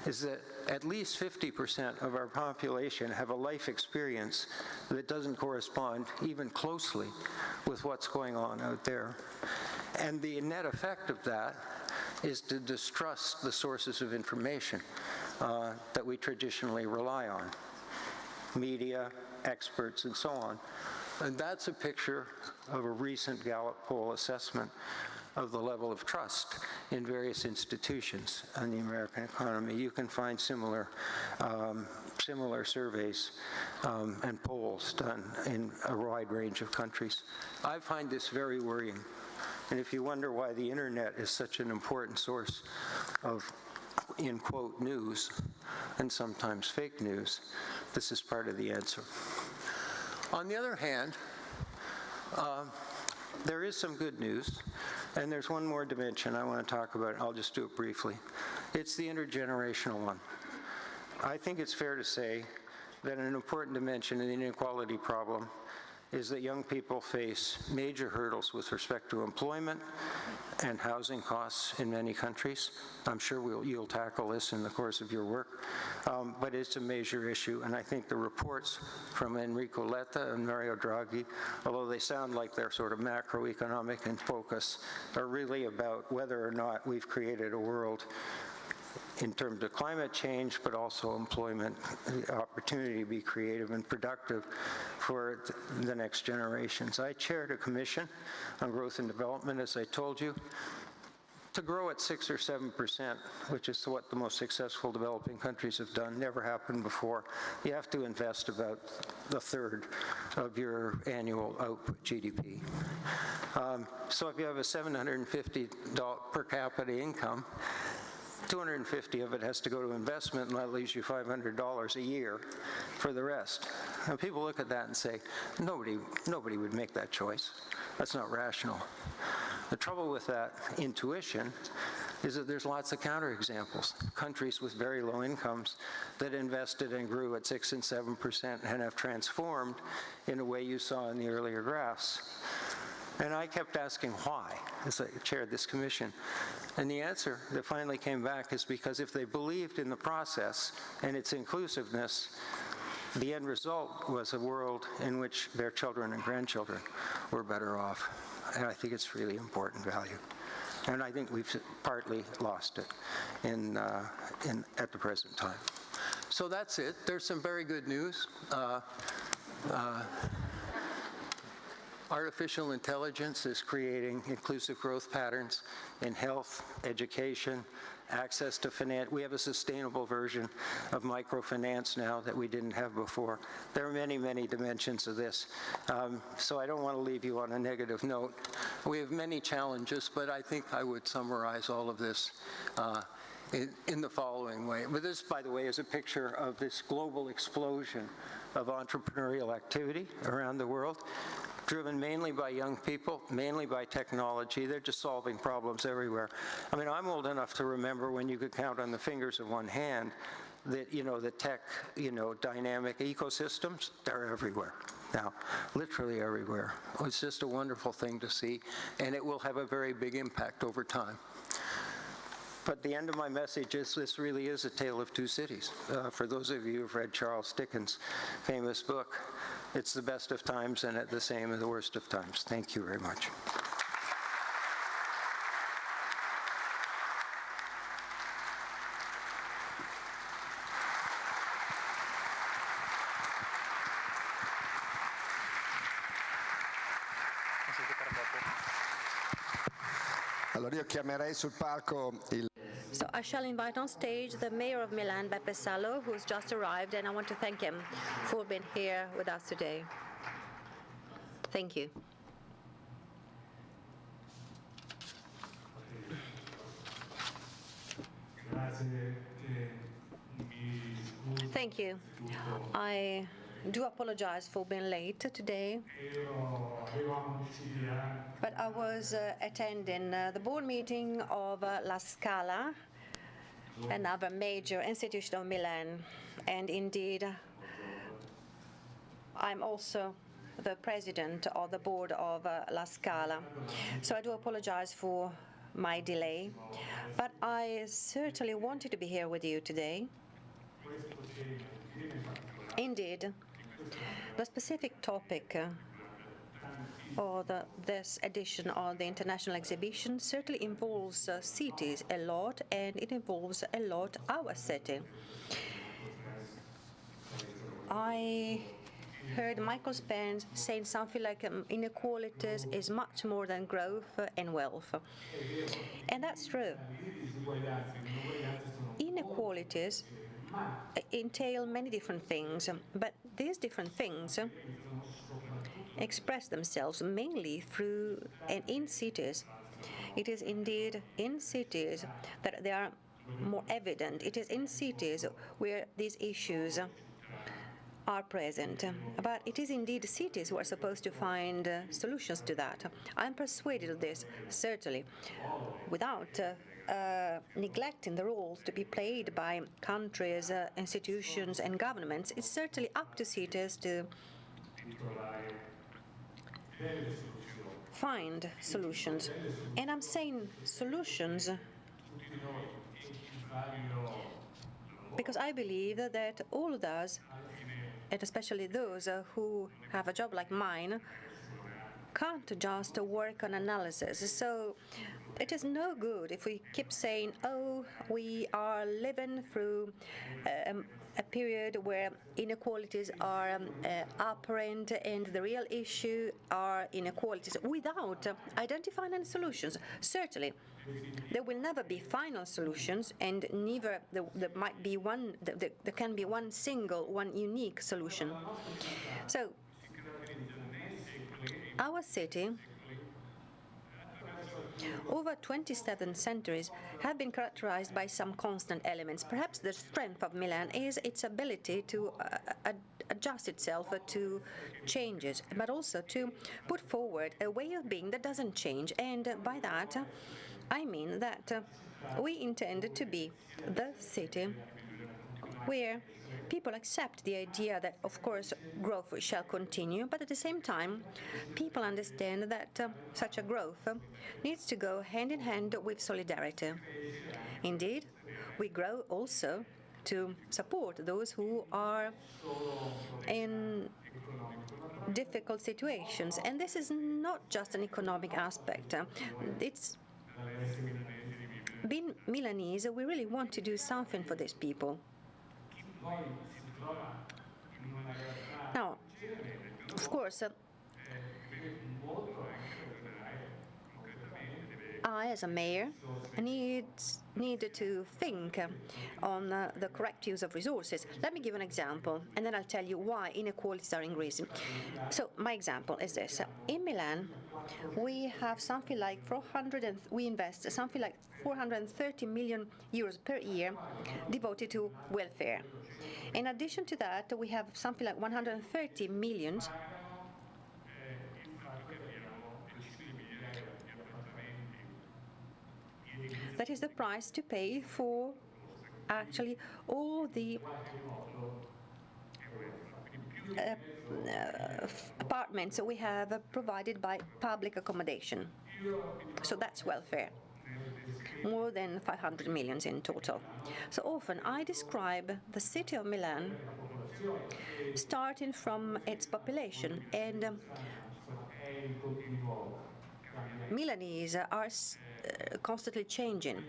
is that at least 50% of our population have a life experience that doesn't correspond even closely with what's going on out there. And the net effect of that is to distrust the sources of information that we traditionally rely on, media, experts, and so on. And that's a picture of a recent Gallup poll assessment of the level of trust in various institutions on the American economy. You can find similar surveys and polls done in a wide range of countries. I find this very worrying. And if you wonder why the internet is such an important source of, in quote, news, and sometimes fake news, this is part of the answer. On the other hand, there is some good news, and there's one more dimension I want to talk about. I'll just do it briefly. It's the intergenerational one. I think it's fair to say that an important dimension in the inequality problem is that young people face major hurdles with respect to employment and housing costs in many countries. I'm sure you'll tackle this in the course of your work, but it's a major issue, and I think the reports from Enrico Letta and Mario Draghi, although they sound like they're sort of macroeconomic in focus, are really about whether or not we've created a world in terms of climate change, but also employment, the opportunity to be creative and productive for the next generations. I chaired a commission on growth and development, as I told you. To grow at 6 or 7%, which is what the most successful developing countries have done, never happened before. You have to invest about a third of your annual output, GDP. So if you have a $750 per capita income, 250 of it has to go to investment, and that leaves you $500 a year for the rest. And people look at that and say, nobody would make that choice. That's not rational. The trouble with that intuition is that there's lots of counterexamples. Countries with very low incomes that invested and grew at 6 and 7% and have transformed in a way you saw in the earlier graphs. And I kept asking why as I chaired this commission. And the answer that finally came back is because if they believed in the process and its inclusiveness, the end result was a world in which their children and grandchildren were better off. And I think it's really important value. And I think we've partly lost it at the present time. So that's it. There's some very good news. Artificial intelligence is creating inclusive growth patterns in health, education, access to finance. We have a sustainable version of microfinance now that we didn't have before. There are many, many dimensions of this. So I don't want to leave you on a negative note. We have many challenges, but I think I would summarize all of this in the following way. But this, by the way, is a picture of this global explosion of entrepreneurial activity around the world, driven mainly by young people, mainly by technology. They're just solving problems everywhere. I mean, I'm old enough to remember when you could count on the fingers of one hand that, the tech, dynamic ecosystems, they're everywhere now, literally everywhere. It's just a wonderful thing to see, and it will have a very big impact over time. But the end of my message is this really is a tale of two cities. For those of you who've read Charles Dickens' famous book, it's the best of times and at the same as the worst of times. Thank you very much. Allora io chiamerei sul palco il So I shall invite on stage the mayor of Milan, Beppe Salo, who's just arrived, and I want to thank him for being here with us today. Thank you. Thank you. I do apologize for being late today, but I was attending the board meeting of La Scala, another major institution of Milan, and indeed I'm also the president of the board of La Scala. So I do apologize for my delay, but I certainly wanted to be here with you today. Indeed, the specific topic of this edition of the international exhibition certainly involves cities a lot, and it involves a lot our city. I heard Michael Spence saying something like inequalities is much more than growth and wealth. And that's true. Inequalities entail many different things, but these different things express themselves mainly through and in cities. It is indeed in cities that they are more evident. It is in cities where these issues are present. But it is indeed cities who are supposed to find solutions to that. I'm persuaded of this, certainly, without neglecting the roles to be played by countries, institutions, and governments. It's certainly up to cities to find solutions. And I'm saying solutions because I believe that all of us, and especially those who have a job like mine, can't just work on analysis. So it is no good if we keep saying, oh, we are living through a period where inequalities are apparent and the real issue are inequalities, without identifying any solutions. Certainly, there will never be final solutions, and neither there might be one. There can be one single, one unique solution. So, our city, over 27 centuries, have been characterized by some constant elements. Perhaps the strength of Milan is its ability to adjust itself to changes, but also to put forward a way of being that doesn't change. And by that, I mean that we intend to be the city where people accept the idea that, of course, growth shall continue, but at the same time, people understand that such a growth needs to go hand in hand with solidarity. Indeed, we grow also to support those who are in difficult situations. And this is not just an economic aspect. It's being Milanese, we really want to do something for these people. Now, of course, I, as a mayor, need to think on the correct use of resources. Let me give an example, and then I'll tell you why inequalities are increasing. So my example is this. In Milan, we have something like we invest something like 430 million euros per year devoted to welfare. In addition to that, we have something like 130 million that is the price to pay for actually all the apartments we have provided by public accommodation. So that's welfare. More than 500 million in total. So often I describe the city of Milan starting from its population, and Milanese are constantly changing.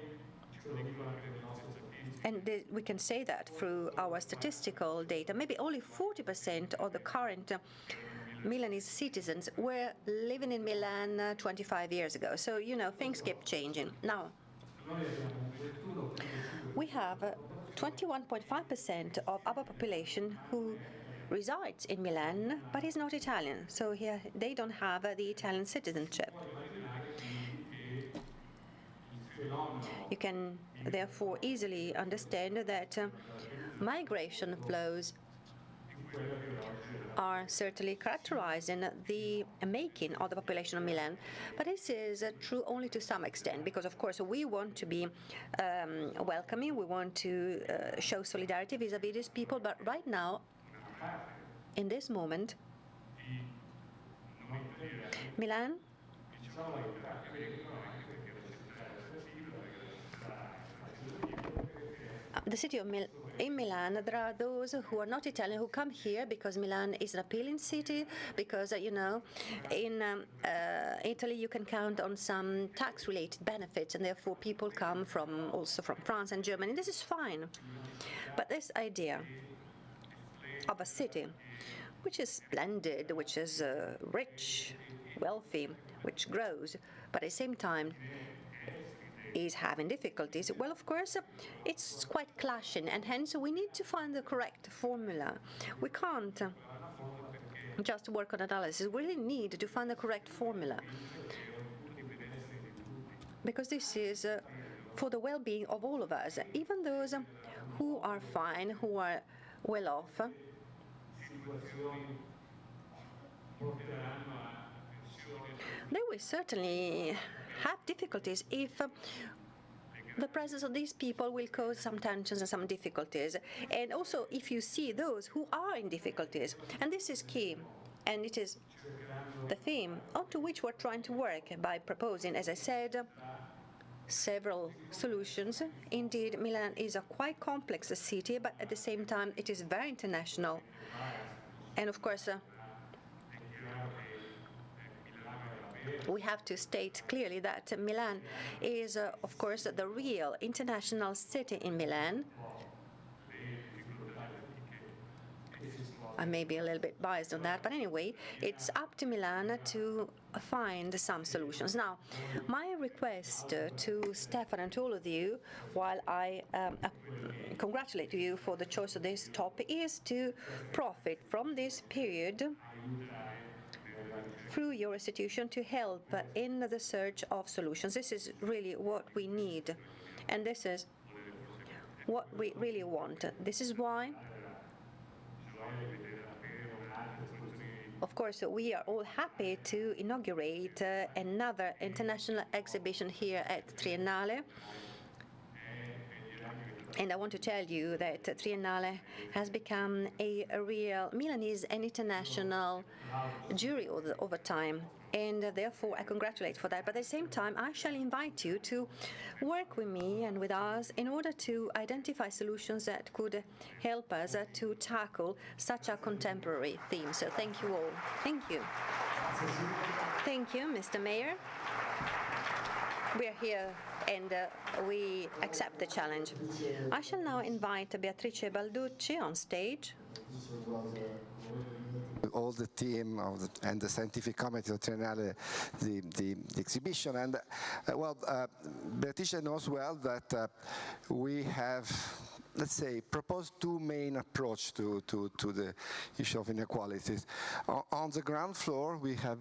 And we can say that through our statistical data. Maybe only 40% of the current Milanese citizens were living in Milan 25 years ago. So, things keep changing. Now, we have 21.5% of our population who resides in Milan, but is not Italian. So here they don't have the Italian citizenship. You can therefore easily understand that migration flows are certainly characterizing the making of the population of Milan. But this is true only to some extent, because of course we want to be welcoming, we want to show solidarity vis-à-vis these people, but right now, in this moment, Milan the city of in Milan, there are those who are not Italian who come here because Milan is an appealing city, because, in Italy you can count on some tax-related benefits, and therefore people come also from France and Germany. This is fine. But this idea of a city which is splendid, which is rich, wealthy, which grows, but at the same time is having difficulties, well, of course, it's quite clashing, and hence we need to find the correct formula. We can't just work on analysis. We really need to find the correct formula, because this is for the well-being of all of us, even those who are fine, who are well off. They will certainly have difficulties if the presence of these people will cause some tensions and some difficulties. And also if you see those who are in difficulties. And this is key. And it is the theme onto which we're trying to work by proposing, as I said, several solutions. Indeed, Milan is a quite complex city, but at the same time it is very international. And of course, we have to state clearly that Milan is, of course, the real international city in Milan. I may be a little bit biased on that, but anyway, it's up to Milan to find some solutions. Now, my request to Stefan and to all of you, while I congratulate you for the choice of this topic, is to profit from this period through your institution to help in the search of solutions. This is really what we need, and this is what we really want. This is why, of course, we are all happy to inaugurate another international exhibition here at Triennale. And I want to tell you that Triennale has become a real Milanese and international jury over time. And therefore, I congratulate for that. But at the same time, I shall invite you to work with me and with us in order to identify solutions that could help us to tackle such a contemporary theme. So thank you all. Thank you. Thank you, Mr. Mayor. We are here and we accept the challenge. I shall now invite Beatrice Balducci on stage. All the team and the scientific committee of Triennale, the exhibition. And Beatrice knows well that we have, let's say, proposed two main approaches to the issue of inequalities. On the ground floor, we have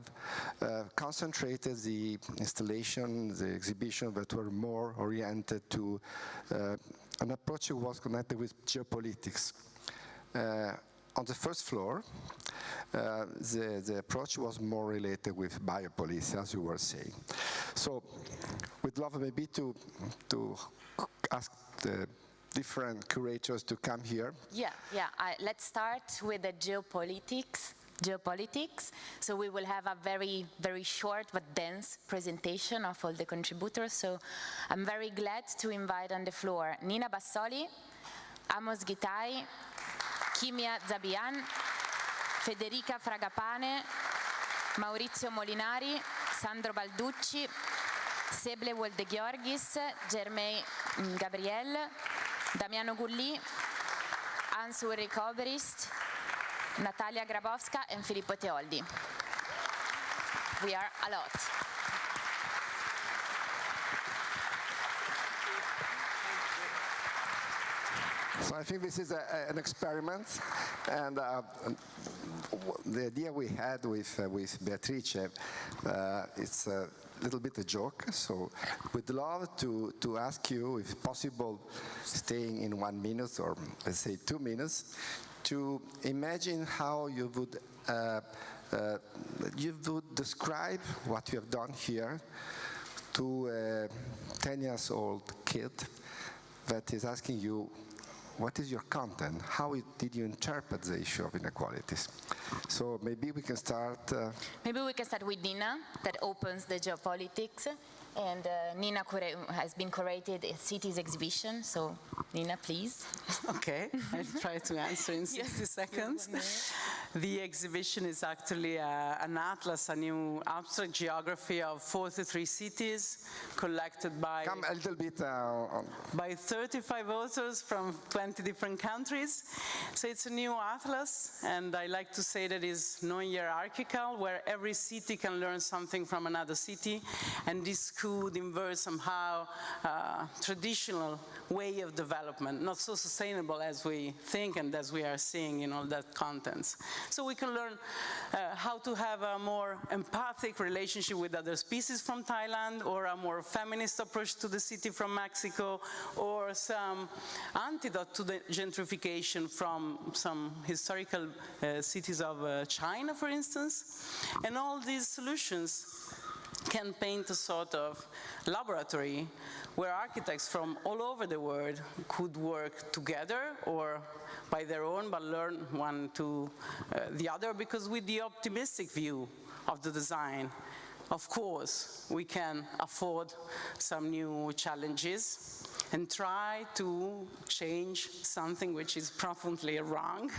concentrated the installation, the exhibition that were more oriented to an approach that was connected with geopolitics. On the first floor, the approach was more related with biopolitics, as you were saying. So we'd love maybe to ask the different curators to come here. Let's start with the geopolitics. So we will have a very, very short but dense presentation of all the contributors. So I'm very glad to invite on the floor Nina Bassoli, Amos Gitai, Kimia Zabian, Federica Fragapane, Maurizio Molinari, Sandro Balducci, Seble Wolde-Gheorghis, Germain Gabriel, Damiano Gulli, Hans-Ulrich Oberist, Natalia Grabowska, and Filippo Teoldi. We are a lot. So I think this is an experiment, and the idea we had with Beatrice, it's a little bit a joke. So we'd love to ask you, if possible, staying in 1 minute or let's say 2 minutes, to imagine how you would describe what you have done here to a 10-year-old kid that is asking you, what is your content? How did you interpret the issue of inequalities? So maybe we can start... Maybe we can start with Nina, that opens the geopolitics. And Nina has been curated a cities exhibition. So Nina, please. Okay, I'll try to answer in 60 seconds. The exhibition is actually an atlas, a new abstract geography of 43 cities collected by... Come a little bit... by 35 authors from 20 different countries. So it's a new atlas, and I like to say that it's non-hierarchical, where every city can learn something from another city, and this could invert somehow traditional way of development, not so sustainable as we think and as we are seeing in all that contents. So we can learn how to have a more empathic relationship with other species from Thailand, or a more feminist approach to the city from Mexico, or some antidote to the gentrification from some historical cities of China, for instance. And all these solutions can paint a sort of laboratory where architects from all over the world could work together or by their own, but learn one to the other, because with the optimistic view of the design, of course, we can afford some new challenges and try to change something which is profoundly wrong,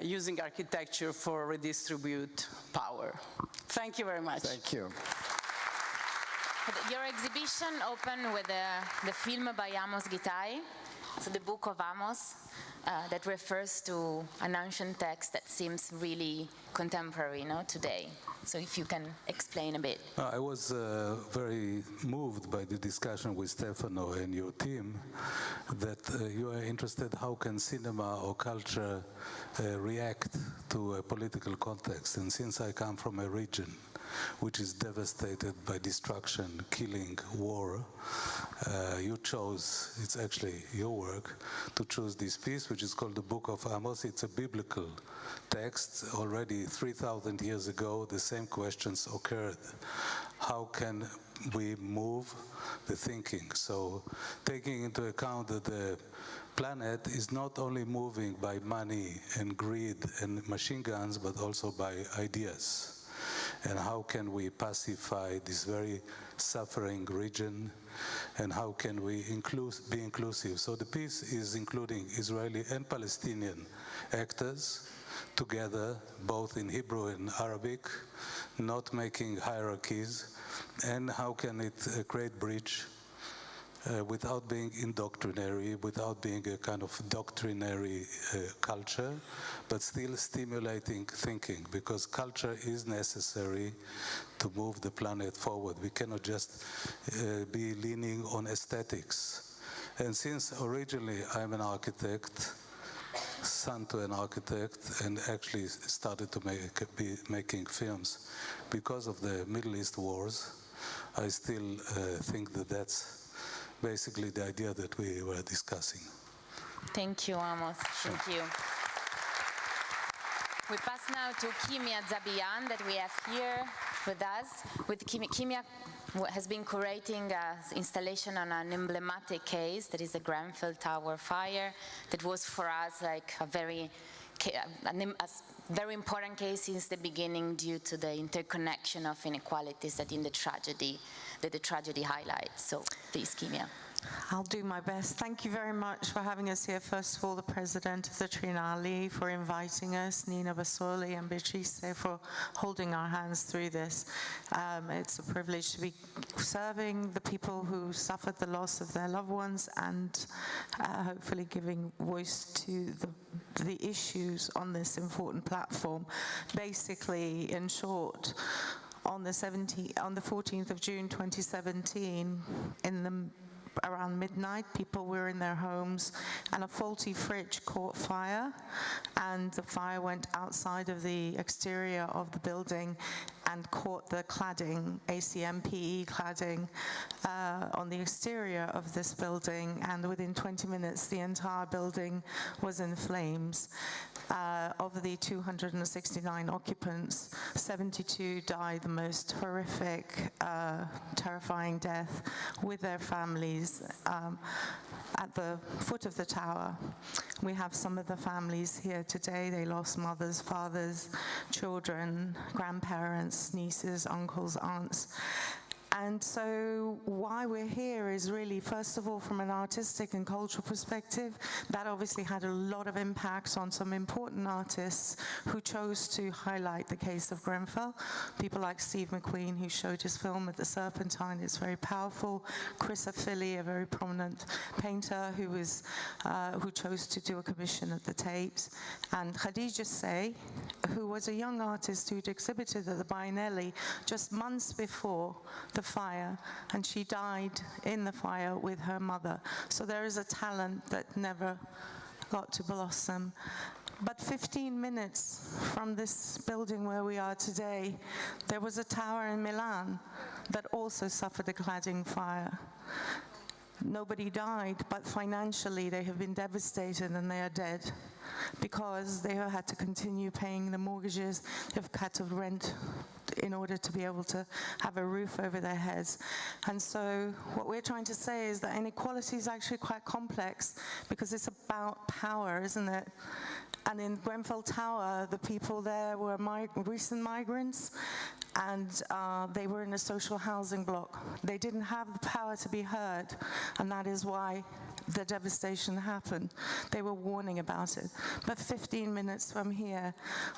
using architecture for redistribute power. Thank you very much. Thank you. Your exhibition opened with the film by Amos Gitai, so the Book of Amos, that refers to an ancient text that seems really contemporary, today. So if you can explain a bit. I was very moved by the discussion with Stefano and your team, that you are interested how can cinema or culture react to a political context. And since I come from a region which is devastated by destruction, killing, war. You chose, it's actually your work, to choose this piece, which is called the Book of Amos. It's a biblical text. Already 3,000 years ago, the same questions occurred. How can we move the thinking? So taking into account that the planet is not only moving by money and greed and machine guns, but also by ideas. And how can we pacify this very suffering region? And how can we be inclusive? So the piece is including Israeli and Palestinian actors together, both in Hebrew and Arabic, not making hierarchies. And how can it create bridge without being indoctrinary, without being a kind of doctrinary culture, but still stimulating thinking, because culture is necessary to move the planet forward. We cannot just be leaning on aesthetics. And since originally I'm an architect, son to an architect, and actually started to be making films because of the Middle East wars, I still think that that's basically the idea that we were discussing. Thank you, Amos. Thank you. We pass now to Kimia Zabian that we have here with us. Kimia has been curating an installation on an emblematic case, that is the Grenfell Tower fire, that was for us like a very important case since the beginning due to the interconnection of inequalities that the tragedy highlights. So please, Kimia. I'll do my best. Thank you very much for having us here. First of all, the president of the Triennale for inviting us, Nina Basoli and Beatrice for holding our hands through this. It's a privilege to be serving the people who suffered the loss of their loved ones and hopefully giving voice to the issues on this important platform. Basically, in short, on the 14th of June 2017, around midnight, people were in their homes and a faulty fridge caught fire, and the fire went outside of the exterior of the building and caught the cladding, ACMPE cladding, on the exterior of this building, and within 20 minutes the entire building was in flames. Of the 269 occupants, 72 died the most horrific, terrifying death with their families at the foot of the tower. We have some of the families here today. They lost mothers, fathers, children, grandparents, nieces, uncles, aunts. And so why we're here is really, first of all, from an artistic and cultural perspective, that obviously had a lot of impacts on some important artists who chose to highlight the case of Grenfell. People like Steve McQueen, who showed his film at the Serpentine. It's very powerful. Chris Affili, a very prominent painter who chose to do a commission at the Tate. And Khadija Say, who was a young artist who'd exhibited at the Biennale just months before the fire, and she died in the fire with her mother. So there is a talent that never got to blossom. But 15 minutes from this building where we are today, there was a tower in Milan that also suffered a cladding fire. Nobody died, but financially they have been devastated and they are dead because they have had to continue paying the mortgages, they've had to rent in order to be able to have a roof over their heads. And so what we're trying to say is that inequality is actually quite complex because it's about power, isn't it? And in Grenfell Tower, the people there were recent migrants, and they were in a social housing block. They didn't have the power to be heard, and that is why the devastation happened. They were warning about it. But 15 minutes from here,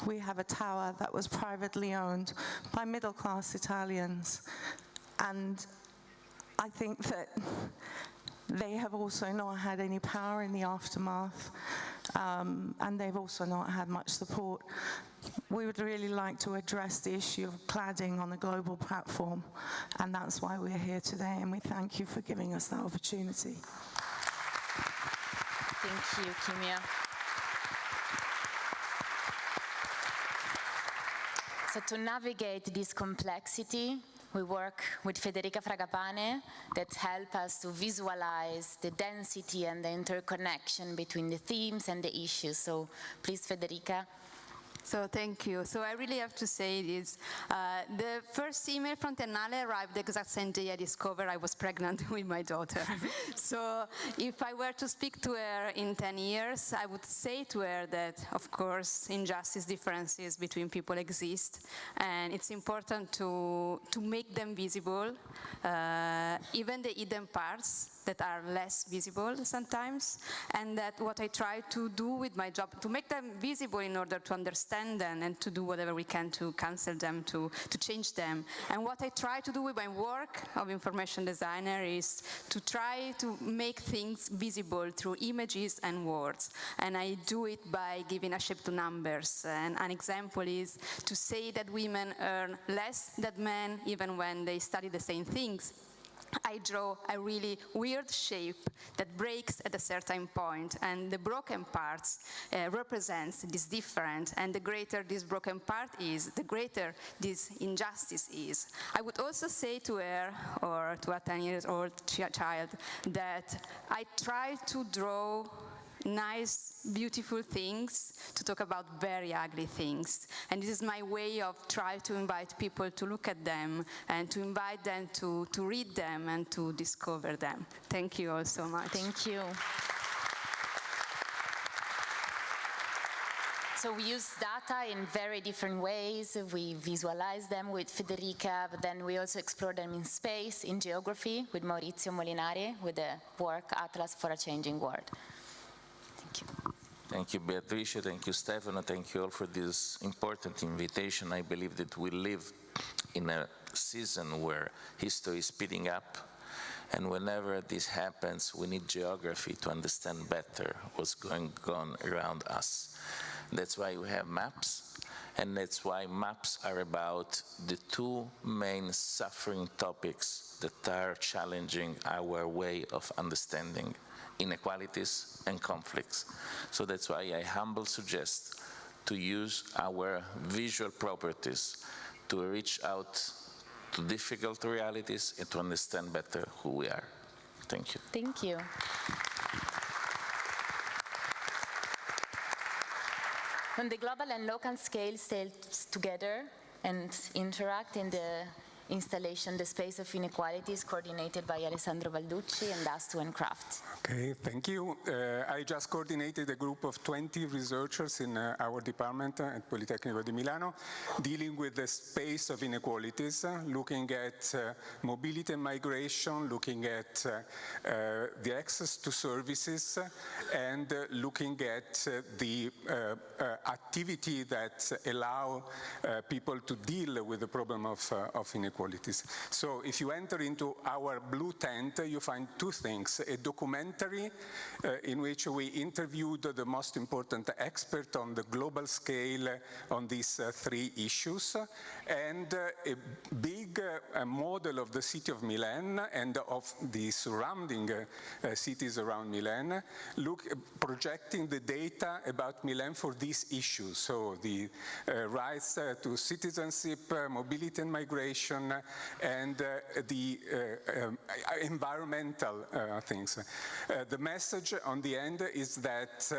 we have a tower that was privately owned by middle-class Italians. And I think that they have also not had any power in the aftermath, and they've also not had much support. We would really like to address the issue of cladding on the global platform, and that's why we're here today, and we thank you for giving us that opportunity. Thank you, Kimia. So to navigate this complexity, we work with Federica Fragapane that help us to visualize the density and the interconnection between the themes and the issues. So please, Federica. So thank you. So I really have to say this. The first email from Triennale arrived the exact same day I discovered I was pregnant with my daughter. So if I were to speak to her in 10 years, I would say to her that, of course, injustice differences between people exist, and it's important to make them visible, even the hidden parts that are less visible sometimes, and that what I try to do with my job, to make them visible in order to understand them and to do whatever we can to cancel them, to change them. And what I try to do with my work of information designer is to try to make things visible through images and words. And I do it by giving a shape to numbers. And an example is to say that women earn less than men even when they study the same things. I draw a really weird shape that breaks at a certain point, and the broken parts represents this different, and the greater this broken part is, the greater this injustice is. I would also say to her, or to a 10-year-old child, that I try to draw nice, beautiful things to talk about very ugly things. And this is my way of trying to invite people to look at them and to invite them to read them and to discover them. Thank you all so much. Thank you. So we use data in very different ways. We visualize them with Federica, but then we also explore them in space, in geography, with Maurizio Molinari, with the work Atlas for a Changing World. Thank you. Thank you, Beatrice. Thank you, Stefano. Thank you all for this important invitation. I believe that we live in a season where history is speeding up, and whenever this happens, we need geography to understand better what's going on around us. That's why we have maps, and that's why maps are about the two main suffering topics that are challenging our way of understanding inequalities and conflicts. So that's why I humbly suggest to use our visual properties to reach out to difficult realities and to understand better who we are. Thank you. Thank you. When the global and local scale stay together and interact in the installation, The Space of Inequalities, coordinated by Alessandro Balducci and Astu and Kraft. Okay, thank you. I just coordinated a group of 20 researchers in our department at Politecnico di Milano, dealing with the space of inequalities, looking at mobility and migration, looking at the access to services, and looking at the activity that allow people to deal with the problem of inequalities. So if you enter into our blue tent, you find two things: a documentary in which we interviewed the most important expert on the global scale on these three issues, and a big model of the city of Milan and of the surrounding cities around Milan, projecting the data about Milan for these issues, so the rights to citizenship, mobility and migration, and the environmental things. The message on the end is that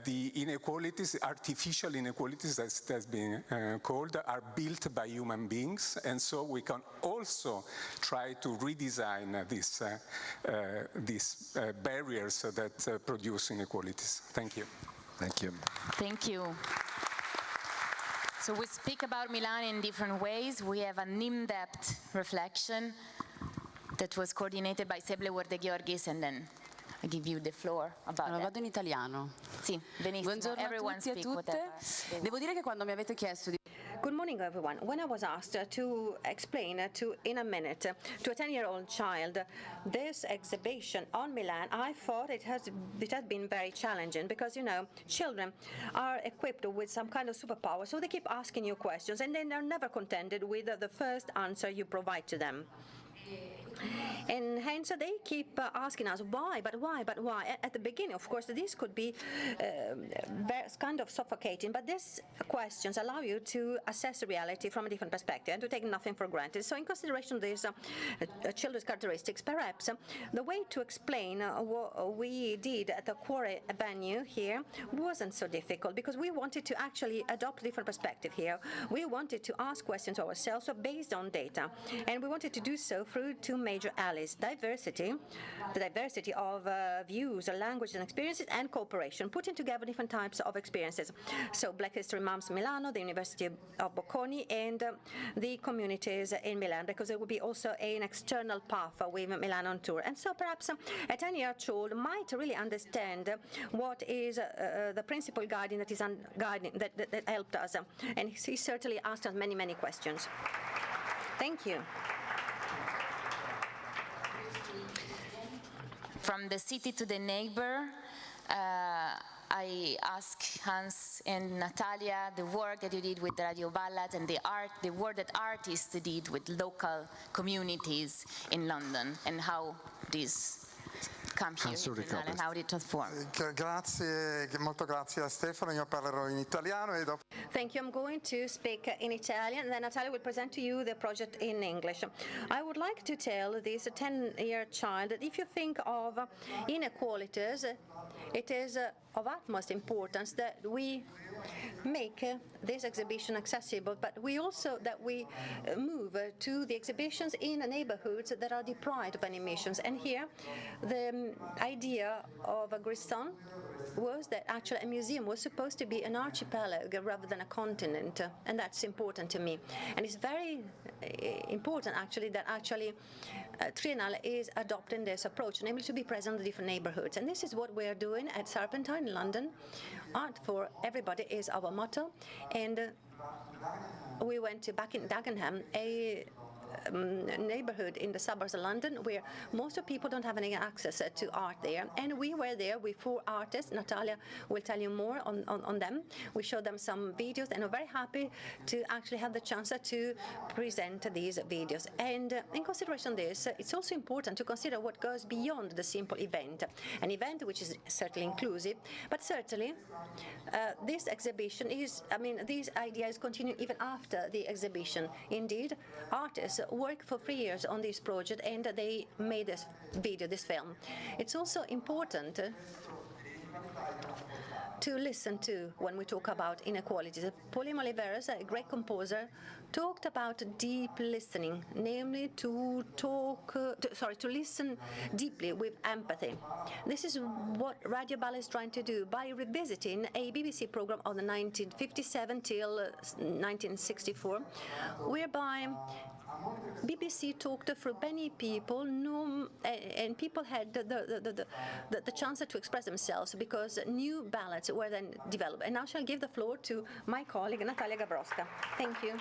the inequalities, artificial inequalities as it has been called, are built by human beings, and so we can also try to redesign these barriers that produce inequalities. Thank you. Thank you. Thank you. So we speak about Milan in different ways. We have an in-depth reflection that was coordinated by Seble Werde-Gheorghis, and then I give you the floor about that. Vado in italiano. Sì, benissimo. Buongiorno Everyone a tutti e speak whatever. tutte. Devo dire che quando mi avete chiesto di... Good morning, everyone. When I was asked to explain in a minute to a 10-year-old child this exhibition on Milan, I thought it had been very challenging because, you know, children are equipped with some kind of superpower, so they keep asking you questions, and then they're never contented with the first answer you provide to them. And hence they keep asking us why, but why, but why. At the beginning, of course, this could be kind of suffocating, but these questions allow you to assess reality from a different perspective and to take nothing for granted. So in consideration of these children's characteristics, perhaps the way to explain what we did at the quarry venue here wasn't so difficult, because we wanted to actually adopt a different perspective here. We wanted to ask questions ourselves based on data, and we wanted to do so through two major alleys: diversity, the diversity of views, languages and experiences, and cooperation, putting together different types of experiences. So Black History Month Milano, the University of Bocconi, and the communities in Milan, because it would be also an external path with Milano on tour. And so perhaps a 10-year child might really understand what is the principal guiding that is that helped us. And he certainly asked us many, many questions. Thank you. From the city to the neighbor, I asked Hans and Natalia the work that you did with Radio Ballads and the work that artists did with local communities in London, and how this come here and how it transformed. Molto grazie a Stefano, io parlerò in italiano e dopo. Thank you. I'm going to speak in Italian, and then Natalia will present to you the project in English. I would like to tell this 10-year child that if you think of inequalities, it is of utmost importance that we make this exhibition accessible, but we also move to the exhibitions in neighborhoods that are deprived of animations. And here the idea of Grisson was that actually a museum was supposed to be an archipelago rather than a continent, and that's important to me. And it's very important actually that Triennale is adopting this approach, namely to be present in different neighborhoods. And this is what we're doing at Serpentine in London. Art for everybody is our motto, and we went to back in Dagenham, a neighborhood in the suburbs of London where most of people don't have any access to art there, and we were there with 4 artists. Natalia will tell you more on them. We showed them some videos, and we're very happy to actually have the chance to present these videos. And in consideration of this, it's also important to consider what goes beyond the simple event, an event which is certainly inclusive, but certainly this exhibition is, these ideas continue even after the exhibition. Indeed, artists worked for 3 years on this project, and they made this video, this film. It's also important to listen to when we talk about inequalities. Pauline Oliveras, a great composer, talked about deep listening, namely to listen deeply with empathy. This is what Radio Ballet is trying to do by revisiting a BBC program of the 1957 till 1964, whereby BBC talked through many people, and people had the chance to express themselves because new ballads were then developed. And now I shall give the floor to my colleague, Natalia Gabrowska. Thank you.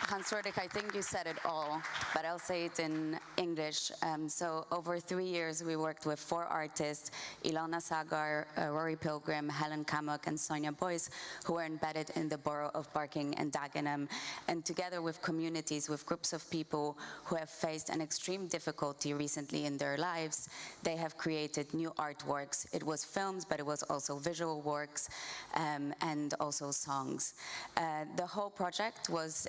Hans Rodek, I think you said it all, but I'll say it in English. So over 3 years, we worked with 4 artists, Ilona Sagar, Rory Pilgrim, Helen Kamuk, and Sonia Boyce, who were embedded in the borough of Barking and Dagenham. And together with communities, with groups of people who have faced an extreme difficulty recently in their lives, they have created new artworks. It was films, but it was also visual works, and also songs. The whole project was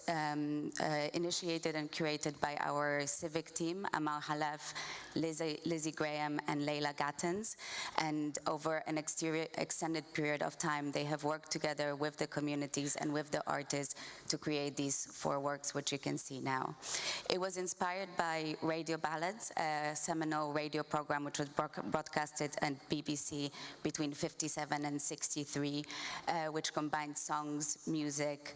initiated and curated by our civic team, Amal Halef, Lizzie Graham, and Leila Gattens. And over an extended period of time, they have worked together with the communities and with the artists to create these 4 works, which you can see now. It was inspired by Radio Ballads, a seminal radio program which was broadcasted on BBC between 57 and 63, which combined songs, music,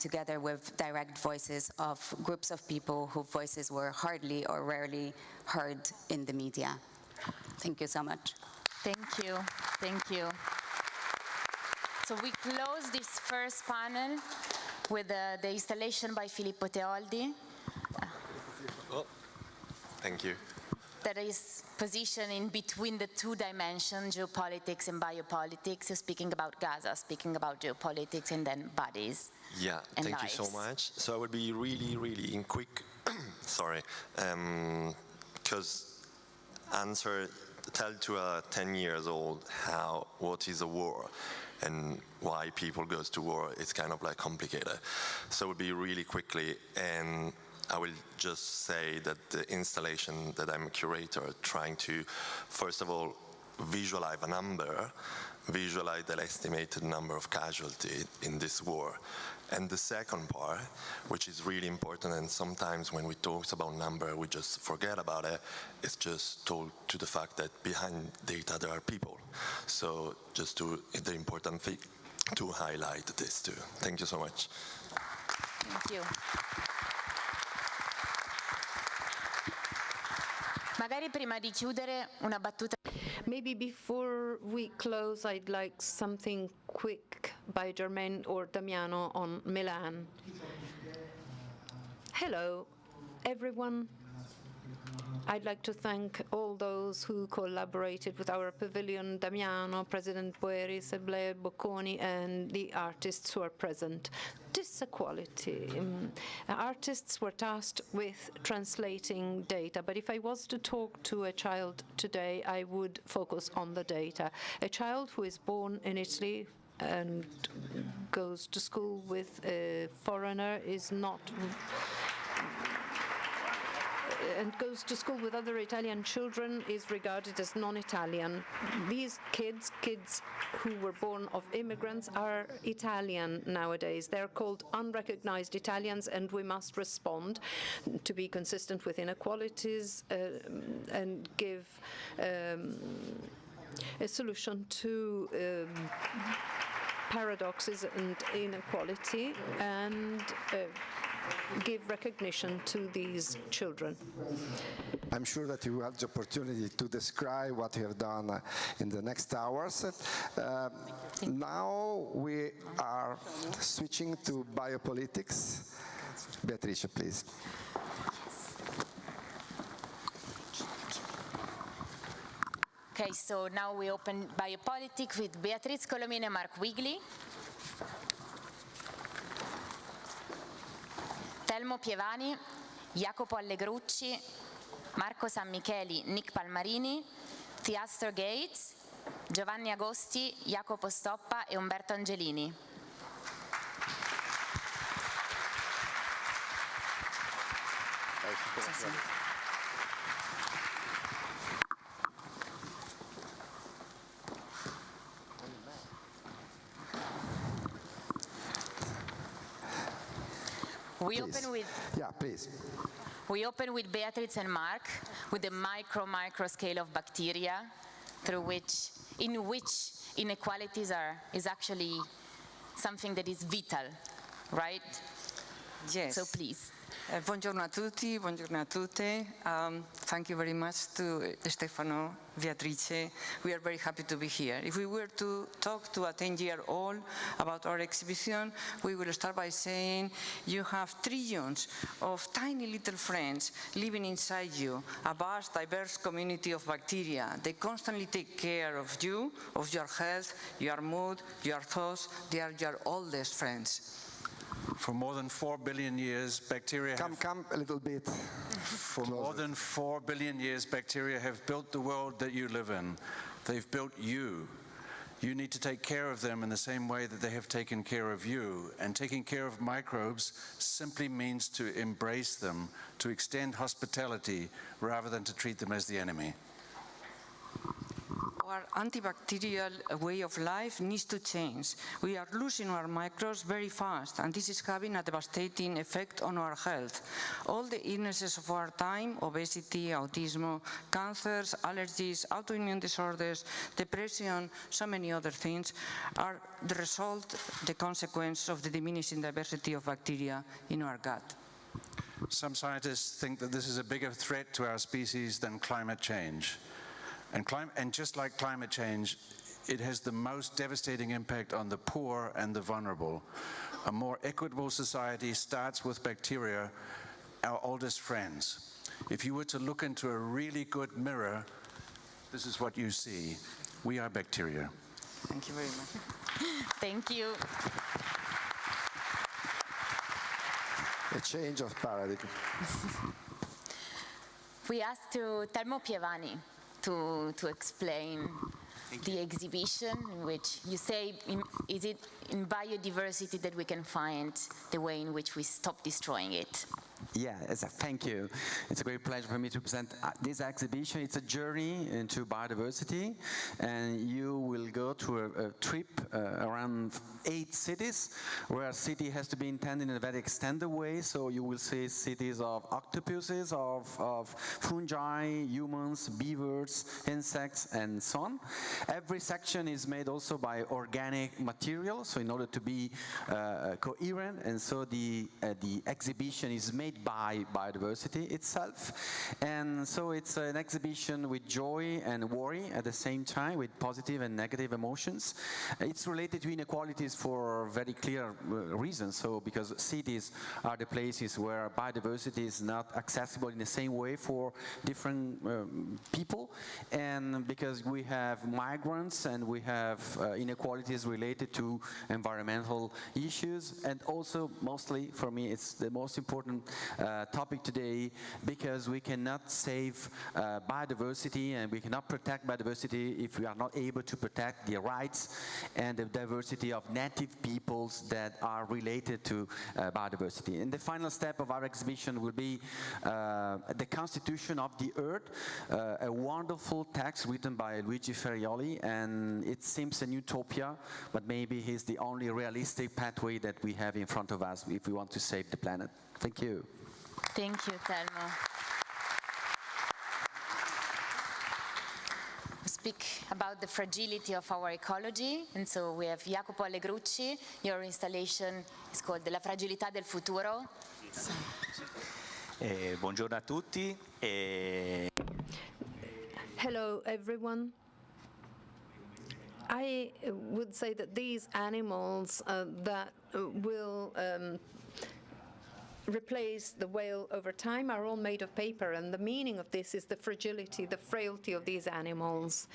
together with direct voices of groups of people whose voices were hardly or rarely heard in the media. Thank you so much. Thank you. Thank you. So we close this first panel with the installation by Filippo Teoldi. Oh, thank you. that is positioned in between the two dimensions, geopolitics and biopolitics, so speaking about Gaza, speaking about geopolitics, and then bodies. Yeah, and thank lives. you so much. So I will be really in quick, sorry, because tell to a 10 years old what is a war and why people goes to war, it's kind of like complicated. So it will be really quickly, and I will just say that the installation that I'm a curator, trying to, first of all, visualize a number, visualize the estimated number of casualties in this war. And the second part, which is really important, and sometimes when we talk about number, we just forget about it, is just told to the fact that behind data there are people. So just the important thing to highlight this too. Thank you so much. Thank you. Magari prima di chiudere una battuta. Maybe before we close, I'd like something quick by Germaine or Damiano on Milan. Hello, everyone. I'd like to thank all those who collaborated with our pavilion, Damiano, President Boeri, Sebler, Bocconi, and the artists who are present. Disequality. Artists were tasked with translating data, but if I was to talk to a child today, I would focus on the data. A child who is born in Italy and goes to school with a foreigner is not... and goes to school with other Italian children is regarded as non-Italian. These kids who were born of immigrants are Italian nowadays. They're called unrecognized Italians, and we must respond to be consistent with inequalities and give a solution to paradoxes and inequality, and give recognition to these children. I'm sure that you will have the opportunity to describe what you have done in the next hours. Now we are switching to biopolitics. Beatrice, please. Okay, so now we open Biopolitics with Beatrice Colomino and Mark Wigley. Telmo Pievani, Jacopo Allegrucci, Marco San Micheli, Nick Palmarini, Theaster Gates, Giovanni Agosti, Jacopo Stoppa e Umberto Angelini. We open with We open with Beatrice and Mark with the micro scale of bacteria, in which inequalities is actually something that is vital, right? Yes. So please. Buongiorno a tutti, buongiorno a tutte. Thank you very much to Stefano, Beatrice. We are very happy to be here. If we were to talk to a 10-year-old about our exhibition, we will start by saying you have trillions of tiny little friends living inside you, a vast, diverse community of bacteria. They constantly take care of you, of your health, your mood, your thoughts. They are your oldest friends. For more than 4 billion years, bacteria Come a little bit. For more than 4 billion years, bacteria have built the world that you live in. They've built you. You need to take care of them in the same way that they have taken care of you. And taking care of microbes simply means to embrace them, to extend hospitality, rather than to treat them as the enemy. Our antibacterial way of life needs to change. We are losing our microbes very fast, and this is having a devastating effect on our health. All the illnesses of our time, obesity, autism, cancers, allergies, autoimmune disorders, depression, so many other things, are the result, the consequence of the diminishing diversity of bacteria in our gut. Some scientists think that this is a bigger threat to our species than climate change. And just like climate change, it has the most devastating impact on the poor and the vulnerable. A more equitable society starts with bacteria, our oldest friends. if you were to look into a really good mirror, this is what you see. We are bacteria. Thank you very much. Thank you. A change of paradigm. We asked to Telmo Pievani to explain the exhibition, in which you say, is it in biodiversity that we can find the way in which we stop destroying it? Yeah, thank you. It's a great pleasure for me to present this exhibition. It's a journey into biodiversity, and you will go through a trip around 8 cities, where a city has to be intended in a very extended way. So you will see cities of octopuses, of fungi, humans, beavers, insects, and so on. Every section is made also by organic material, so in order to be coherent, and so the exhibition is made by biodiversity itself. And so it's an exhibition with joy and worry at the same time, with positive and negative emotions. It's related to inequalities for very clear reasons. So because cities are the places where biodiversity is not accessible in the same way for different people, and because we have migrants and we have inequalities related to environmental issues, and also mostly for me it's the most important topic today, because we cannot save biodiversity and we cannot protect biodiversity if we are not able to protect the rights and the diversity of native peoples that are related to biodiversity. And the final step of our exhibition will be the Constitution of the Earth, a wonderful text written by Luigi Ferrioli, and it seems an utopia, but maybe he's the only realistic pathway that we have in front of us if we want to save the planet. Thank you. Thank you, Telmo. We speak about the fragility of our ecology, and so we have Jacopo Allegrucci. Your installation is called La fragilità del futuro. Buongiorno a tutti. Hello, everyone. I would say that these animals that will replace the whale over time are all made of paper, and the meaning of this is the fragility, the frailty of these animals,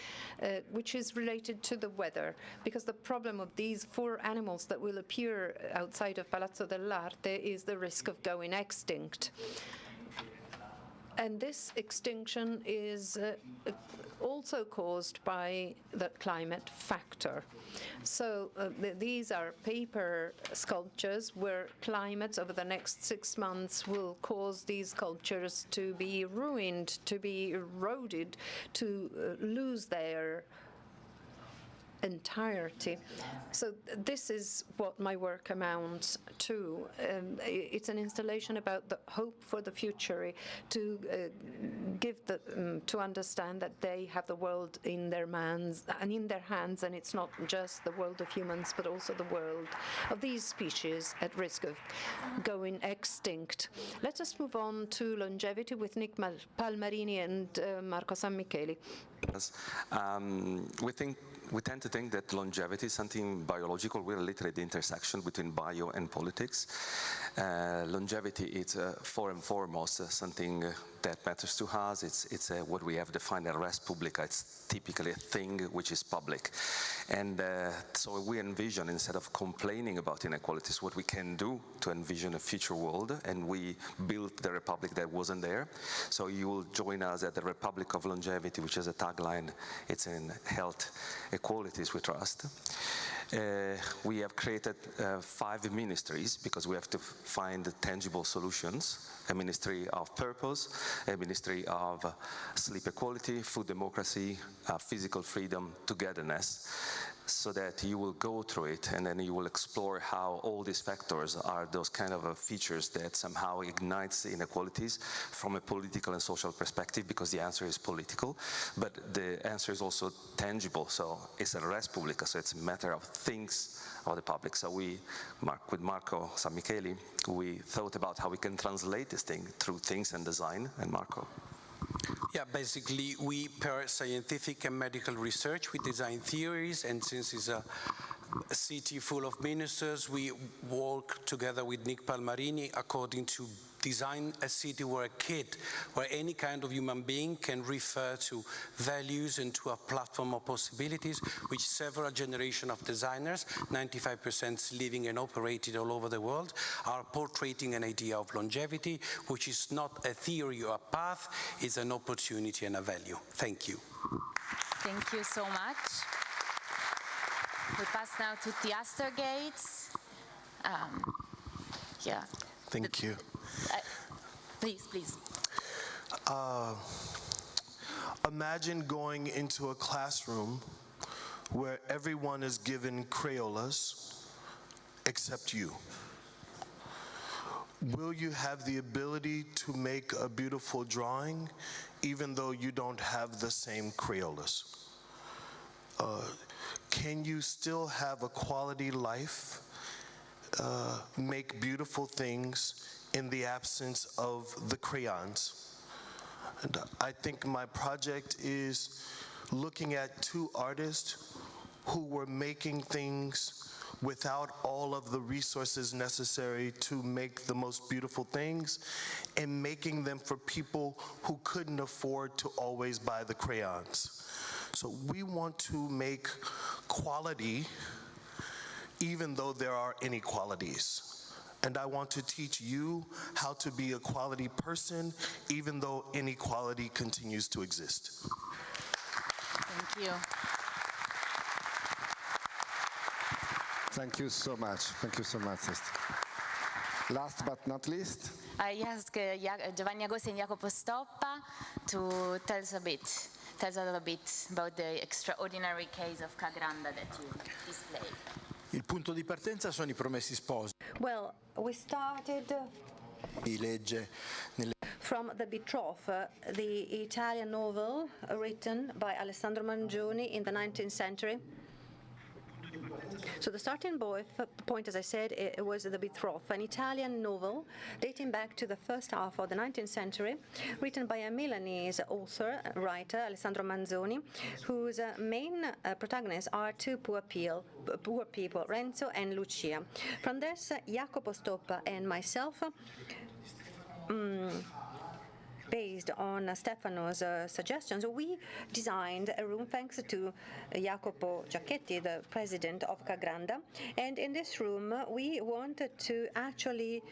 which is related to the weather, because the problem of these 4 animals that will appear outside of Palazzo dell'Arte is the risk of going extinct. And this extinction is also caused by the climate factor. So these are paper sculptures where climates over the next 6 months will cause these sculptures to be ruined, to be eroded, to lose their entirety. So this is what my work amounts to. It's an installation about the hope for the future, to give to understand that they have the world in their hands, and it's not just the world of humans, but also the world of these species at risk of going extinct. Let us move on to longevity with Nick Palmarini and Marco San Micheli. We tend to think that longevity is something biological. We're literally the intersection between bio and politics. Longevity is for and foremost something that matters to us. It's what we have defined as res publica. It's typically a thing which is public. And so we envision, instead of complaining about inequalities, what we can do to envision a future world, and we built the republic that wasn't there. So you will join us at the Republic of Longevity, which is a tagline. It's in health equalities we trust. We have created 5 ministries because we have to find tangible solutions. A ministry of purpose, a ministry of sleep equality, food democracy, physical freedom, togetherness, so that you will go through it and then you will explore how all these factors are those kind of features that somehow ignites inequalities from a political and social perspective, because the answer is political, but the answer is also tangible. So it's a res publica, so it's a matter of things of the public. So with Marco San Micheli, we thought about how we can translate this thing through things and design. And Marco? Yeah, basically we pair scientific and medical research with design theories, and since it's a city full of ministers, we work together with Nick Palmarini according to design a city where a kid, where any kind of human being can refer to values and to a platform of possibilities which several generations of designers, 95% living and operated all over the world, are portraying an idea of longevity, which is not a theory or a path, it's an opportunity and a value. Thank you. Thank you so much. We pass now to Theaster Gates. Yeah. Thank you. Please. Imagine going into a classroom where everyone is given Crayolas except you. Will you have the ability to make a beautiful drawing even though you don't have the same Crayolas? Can you still have a quality life, make beautiful things in the absence of the crayons? And I think my project is looking at two artists who were making things without all of the resources necessary to make the most beautiful things, and making them for people who couldn't afford to always buy the crayons. So we want to make quality even though there are inequalities. And I want to teach you how to be a quality person even though inequality continues to exist. Thank you. Thank you so much. Thank you so much, sister. Last but not least, I ask Giovanni Agosti and Jacopo Stoppa to tell us a little bit about the extraordinary case of Cagranda that you displayed. Il punto di partenza sono I Promessi Sposi. Well, we started Di legge nelle from The Betrothed, the Italian novel written by Alessandro Mangione in the 19th century. So the starting point, as I said, it was The Betrothed, an Italian novel dating back to the first half of the 19th century, written by a Milanese author, writer, Alessandro Manzoni, whose main protagonists are two poor people, Renzo and Lucia. From this, Jacopo Stoppa and myself, based on Stefano's suggestions, we designed a room thanks to Jacopo Giacchetti, the president of Cagranda. And in this room, we wanted to actually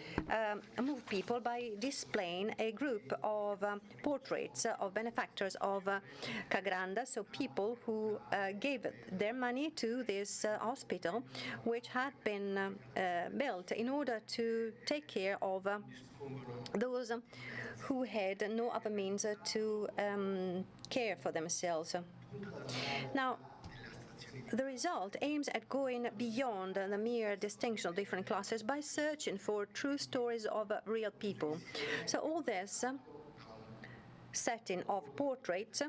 move people by displaying a group of portraits of benefactors of Cagranda, so people who gave their money to this hospital, which had been built in order to take care of those who had no other means to care for themselves. Now, the result aims at going beyond the mere distinction of different classes by searching for true stories of real people. So all this setting of portraits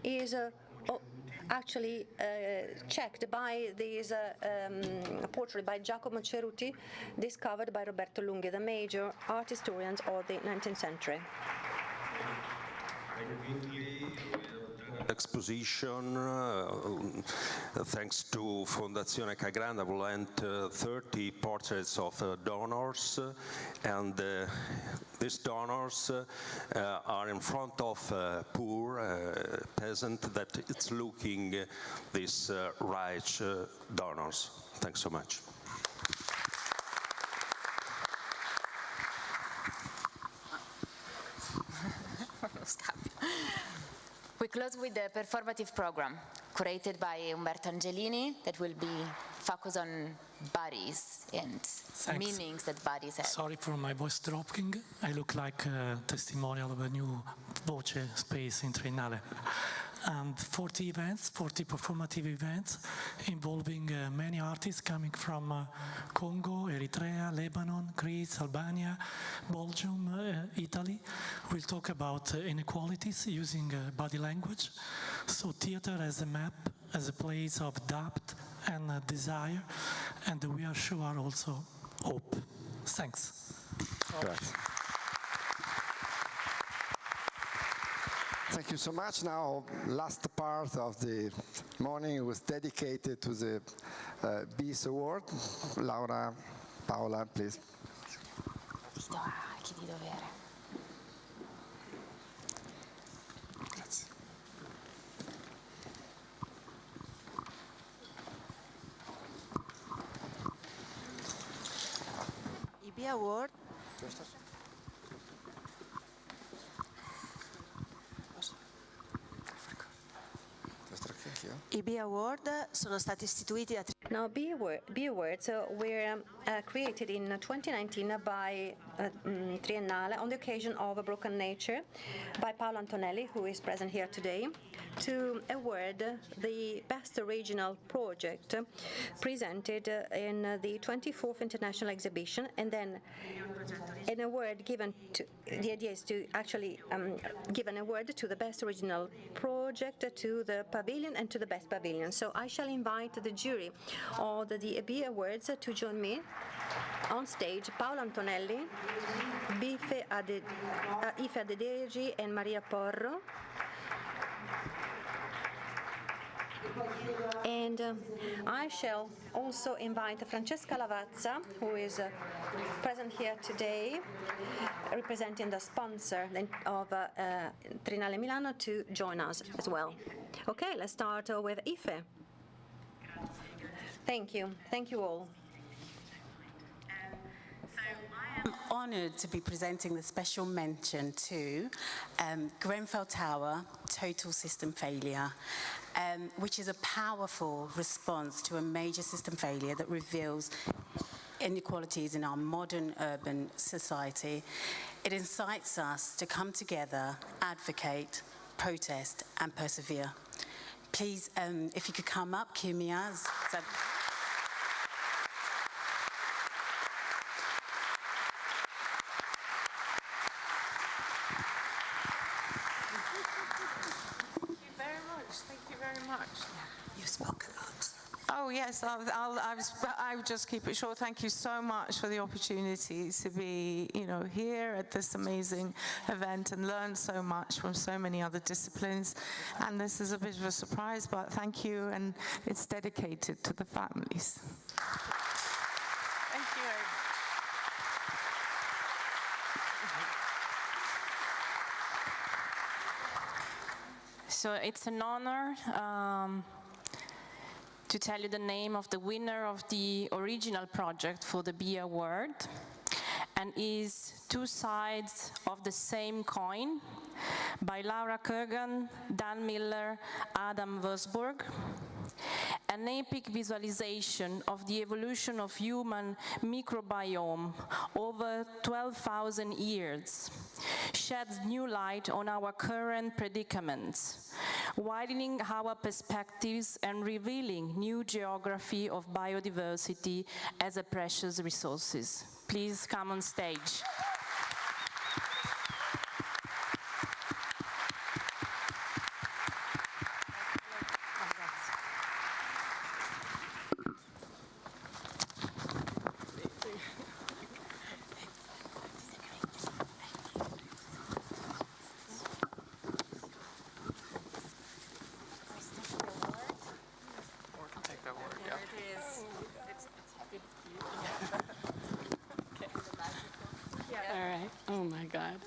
is actually checked by this portrait by Giacomo Ceruti, discovered by Roberto Lunghi, the major art historians of the 19th century. Exposition, thanks to Fondazione Cagranda, will lend 30 portraits of donors, and these donors are in front of a poor peasant that is looking these rich donors. Thanks so much. We close with the performative program, curated by Umberto Angelini, that will be focused on bodies and meanings that bodies have. Sorry for my voice dropping. I look like a testimonial of a new Voce space in Triennale. And 40 events, 40 performative events involving many artists coming from Congo, Eritrea, Lebanon, Greece, Albania, Belgium, Italy. We'll talk about inequalities using body language. So theater as a map, as a place of doubt and desire, and we are sure also hope. Thanks. Grazie. Thank you so much. Now, last part of the morning was dedicated to the Peace Award. Laura, Paola, please. IB Award. IB Award sono stati istituiti a Now, B Awards were created in 2019 by Triennale on the occasion of A Broken Nature by Paolo Antonelli, who is present here today, to award the best original project presented in the 24th International Exhibition, and then an award given to, the idea is to actually give an award to the best original project, to the pavilion, and to the best pavilion. So I shall invite the jury of the B Awards to join me on stage. Paolo Antonelli, Ife Adedegi, and Maria Porro. And I shall also invite Francesca Lavazza, who is present here today, representing the sponsor of Triennale Milano, to join us as well. Okay, let's start with Ife. Thank you. Thank you all. I'm honoured to be presenting the special mention to Grenfell Tower total system failure, which is a powerful response to a major system failure that reveals inequalities in our modern urban society. It incites us to come together, advocate, protest, and persevere. Please, if you could come up, Kimia. You spoke a lot. Oh yes, I would just keep it short. Thank you so much for the opportunity to be, here at this amazing event and learn so much from so many other disciplines. And this is a bit of a surprise, but thank you, and it's dedicated to the families. Thank you. So it's an honor to tell you the name of the winner of the original project for the B Award, and is Two Sides of the Same Coin by Laura Kogan, Dan Miller, Adam Wurzburg. An epic visualization of the evolution of human microbiome over 12,000 years sheds new light on our current predicaments, widening our perspectives and revealing new geography of biodiversity as a precious resources. Please come on stage.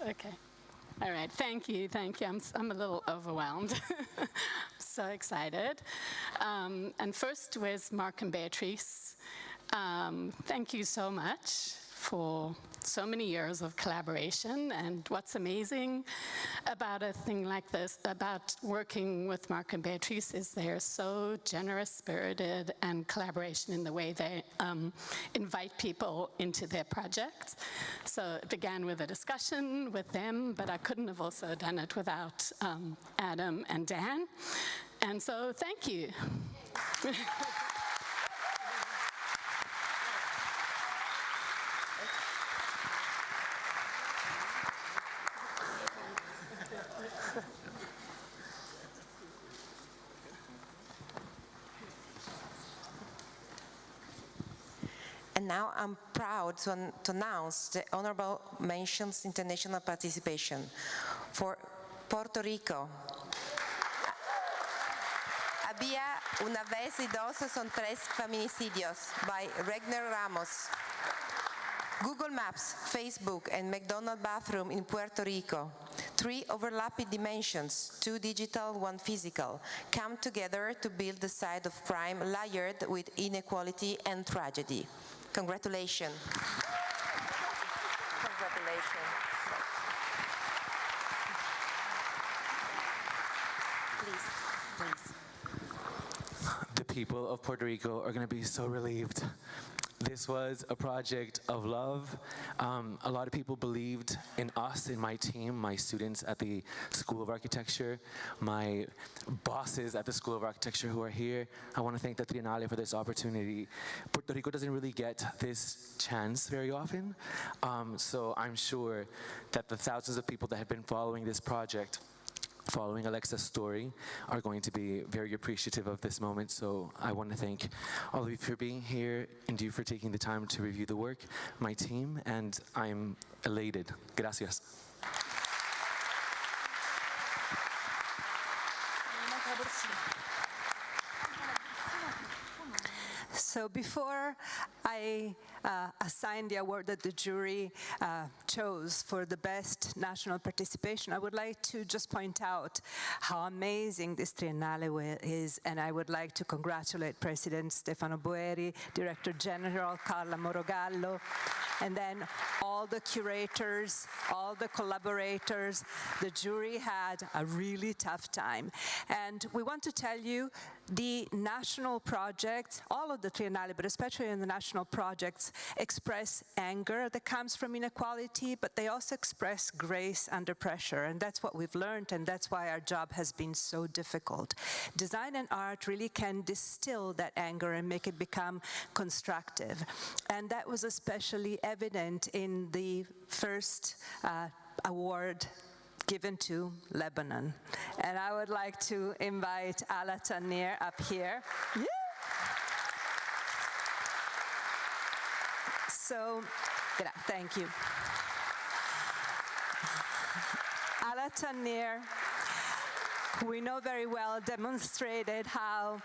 Okay. All right. Thank you. Thank you. I'm a little overwhelmed. So excited. And first with Mark and Beatrice. Thank you so much for so many years of collaboration. And what's amazing about a thing like this, about working with Mark and Beatrice, is they're so generous spirited and collaboration in the way they invite people into their projects. So it began with a discussion with them, but I couldn't have also done it without Adam and Dan. And so thank you. And now I'm proud to announce the Honorable Mentions International Participation for Puerto Rico. Abia Una vez y dos son tres feminicidios by Regner Ramos. Google Maps, Facebook, and McDonald's bathroom in Puerto Rico. 3 overlapping dimensions, 2 digital, 1 physical, come together to build the side of crime layered with inequality and tragedy. Congratulations. Congratulations. Please. The people of Puerto Rico are going to be so relieved. This was a project of love. A lot of people believed in us, in my team, my students at the School of Architecture, my bosses at the School of Architecture who are here. I want to thank the Triennale for this opportunity. Puerto Rico doesn't really get this chance very often, so I'm sure that the thousands of people that have been following this project, following Alexa's story, are going to be very appreciative of this moment. So I want to thank all of you for being here and you for taking the time to review the work, my team, and I'm elated. Gracias. So before I assign the award that the jury chose for the best national participation, I would like to just point out how amazing this Triennale is, and I would like to congratulate President Stefano Boeri, Director General Carla Morogallo, and then all the curators, all the collaborators. The jury had a really tough time. And we want to tell you the national projects, all of the Triennale, but especially in the national projects, express anger that comes from inequality, but they also express grace under pressure. And that's what we've learned, and that's why our job has been so difficult. Design and art really can distill that anger and make it become constructive. And that was especially evident in the first award given to Lebanon. And I would like to invite Ala Tanir up here. Yeah. So, thank you. Ala Tanir, who we know very well, demonstrated how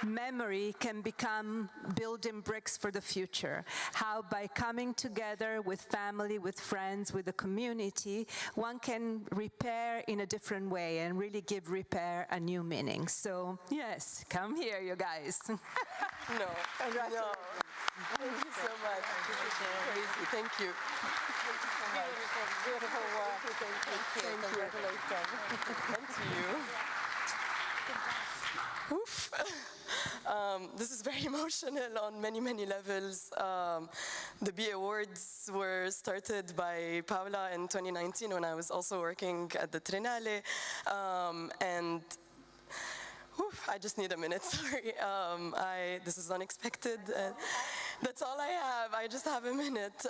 memory can become building bricks for the future. How by coming together with family, with friends, with the community, one can repair in a different way and really give repair a new meaning. So yes, come here, you guys. No. Thank you so much. This is crazy. Thank you. Thank you so much. Beautiful work. Thank you. Congratulations. And to you. Oof. This is very emotional on many, many levels. The B Awards were started by Paola in 2019 when I was also working at the Triennale. And I just need a minute, sorry. This is unexpected. That's all I have. I just have a minute.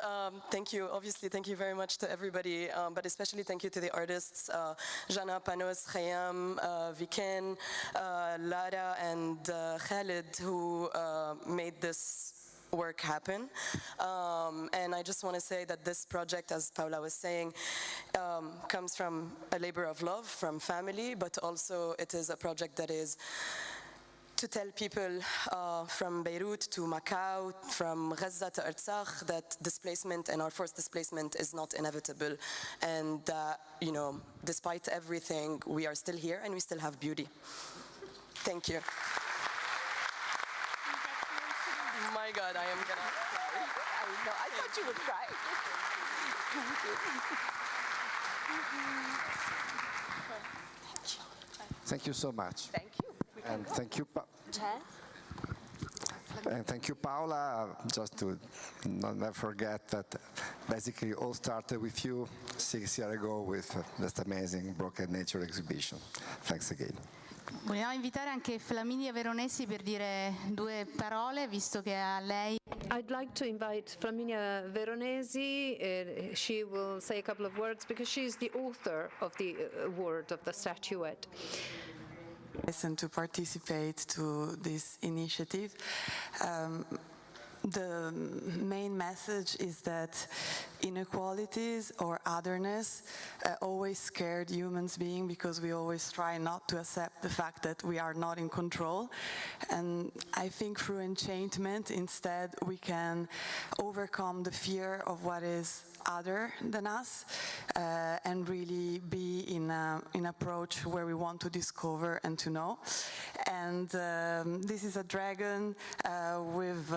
Thank you. Obviously, thank you very much to everybody, but especially thank you to the artists, Jana, Panos, Khayam, Viken, Lara, and Khalid, who made this work happen. And I just want to say that this project, as Paula was saying, comes from a labor of love, from family, but also it is a project that is to tell people from Beirut to Macau, from Gaza to Artsakh, that displacement and our forced displacement is not inevitable. And you know, despite everything, we are still here and we still have beauty. Thank you. My God, I am gonna cry. I know, I thought you would cry. Thank you so much. Thank you. And thank you, and thank you, Paola. Just to never forget that basically all started with you 6 years ago with this amazing Broken Nature exhibition. Thanks again. Vogliamo invitare anche Flaminia Veronesi per dire 2 parole, visto che a lei... I'd like to invite Flaminia Veronesi. She will say a couple of words because she's the author of the award, of the statuette. And to participate to this initiative. The main message is that inequalities or otherness always scared humans beings because we always try not to accept the fact that we are not in control. And I think through enchantment, instead, we can overcome the fear of what is other than us and really be in an approach where we want to discover and to know. And this is a dragon with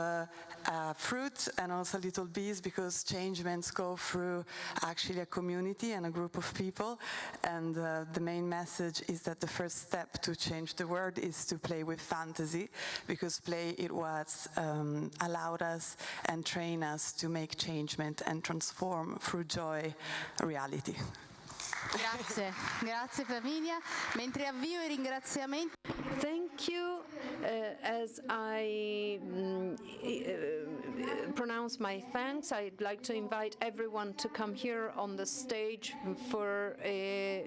fruit and also little bees, because changements go through actually a community and a group of people. And the main message is that the first step to change the world is to play with fantasy, because play is what allowed us and trained us to make changement and transform through joy reality. Grazie, grazie Flaminia. Mentre avvio i ringraziamenti. Thank you. As I pronounce my thanks, I'd like to invite everyone to come here on the stage for a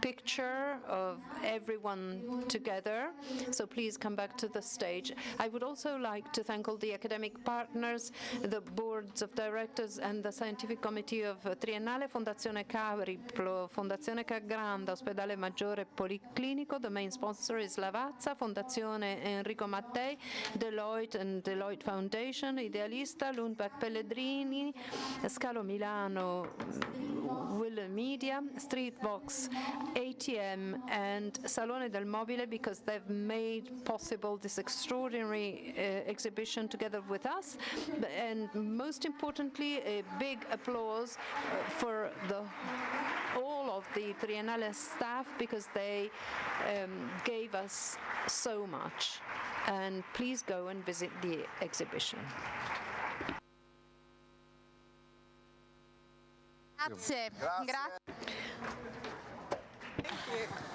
picture of everyone together. So please come back to the stage. I would also like to thank all the academic partners, the boards of directors and the scientific committee of Triennale, Fondazione Cariplo, Fondazione Cagranda, Ospedale Maggiore Policlinico. The main sponsor is Lavazza, Fondazione Enrico Mattei, Deloitte and Deloitte Foundation, Idealista, Lundberg Pellegrini, Scalo Milano, Will Media, Streetbox, ATM and Salone del Mobile, because they've made possible this extraordinary exhibition together with us. And most importantly, a big applause for all of the Triennale staff, because they gave us so much. And please go and visit the exhibition. Grazie. Grazie. Grazie. Thank you.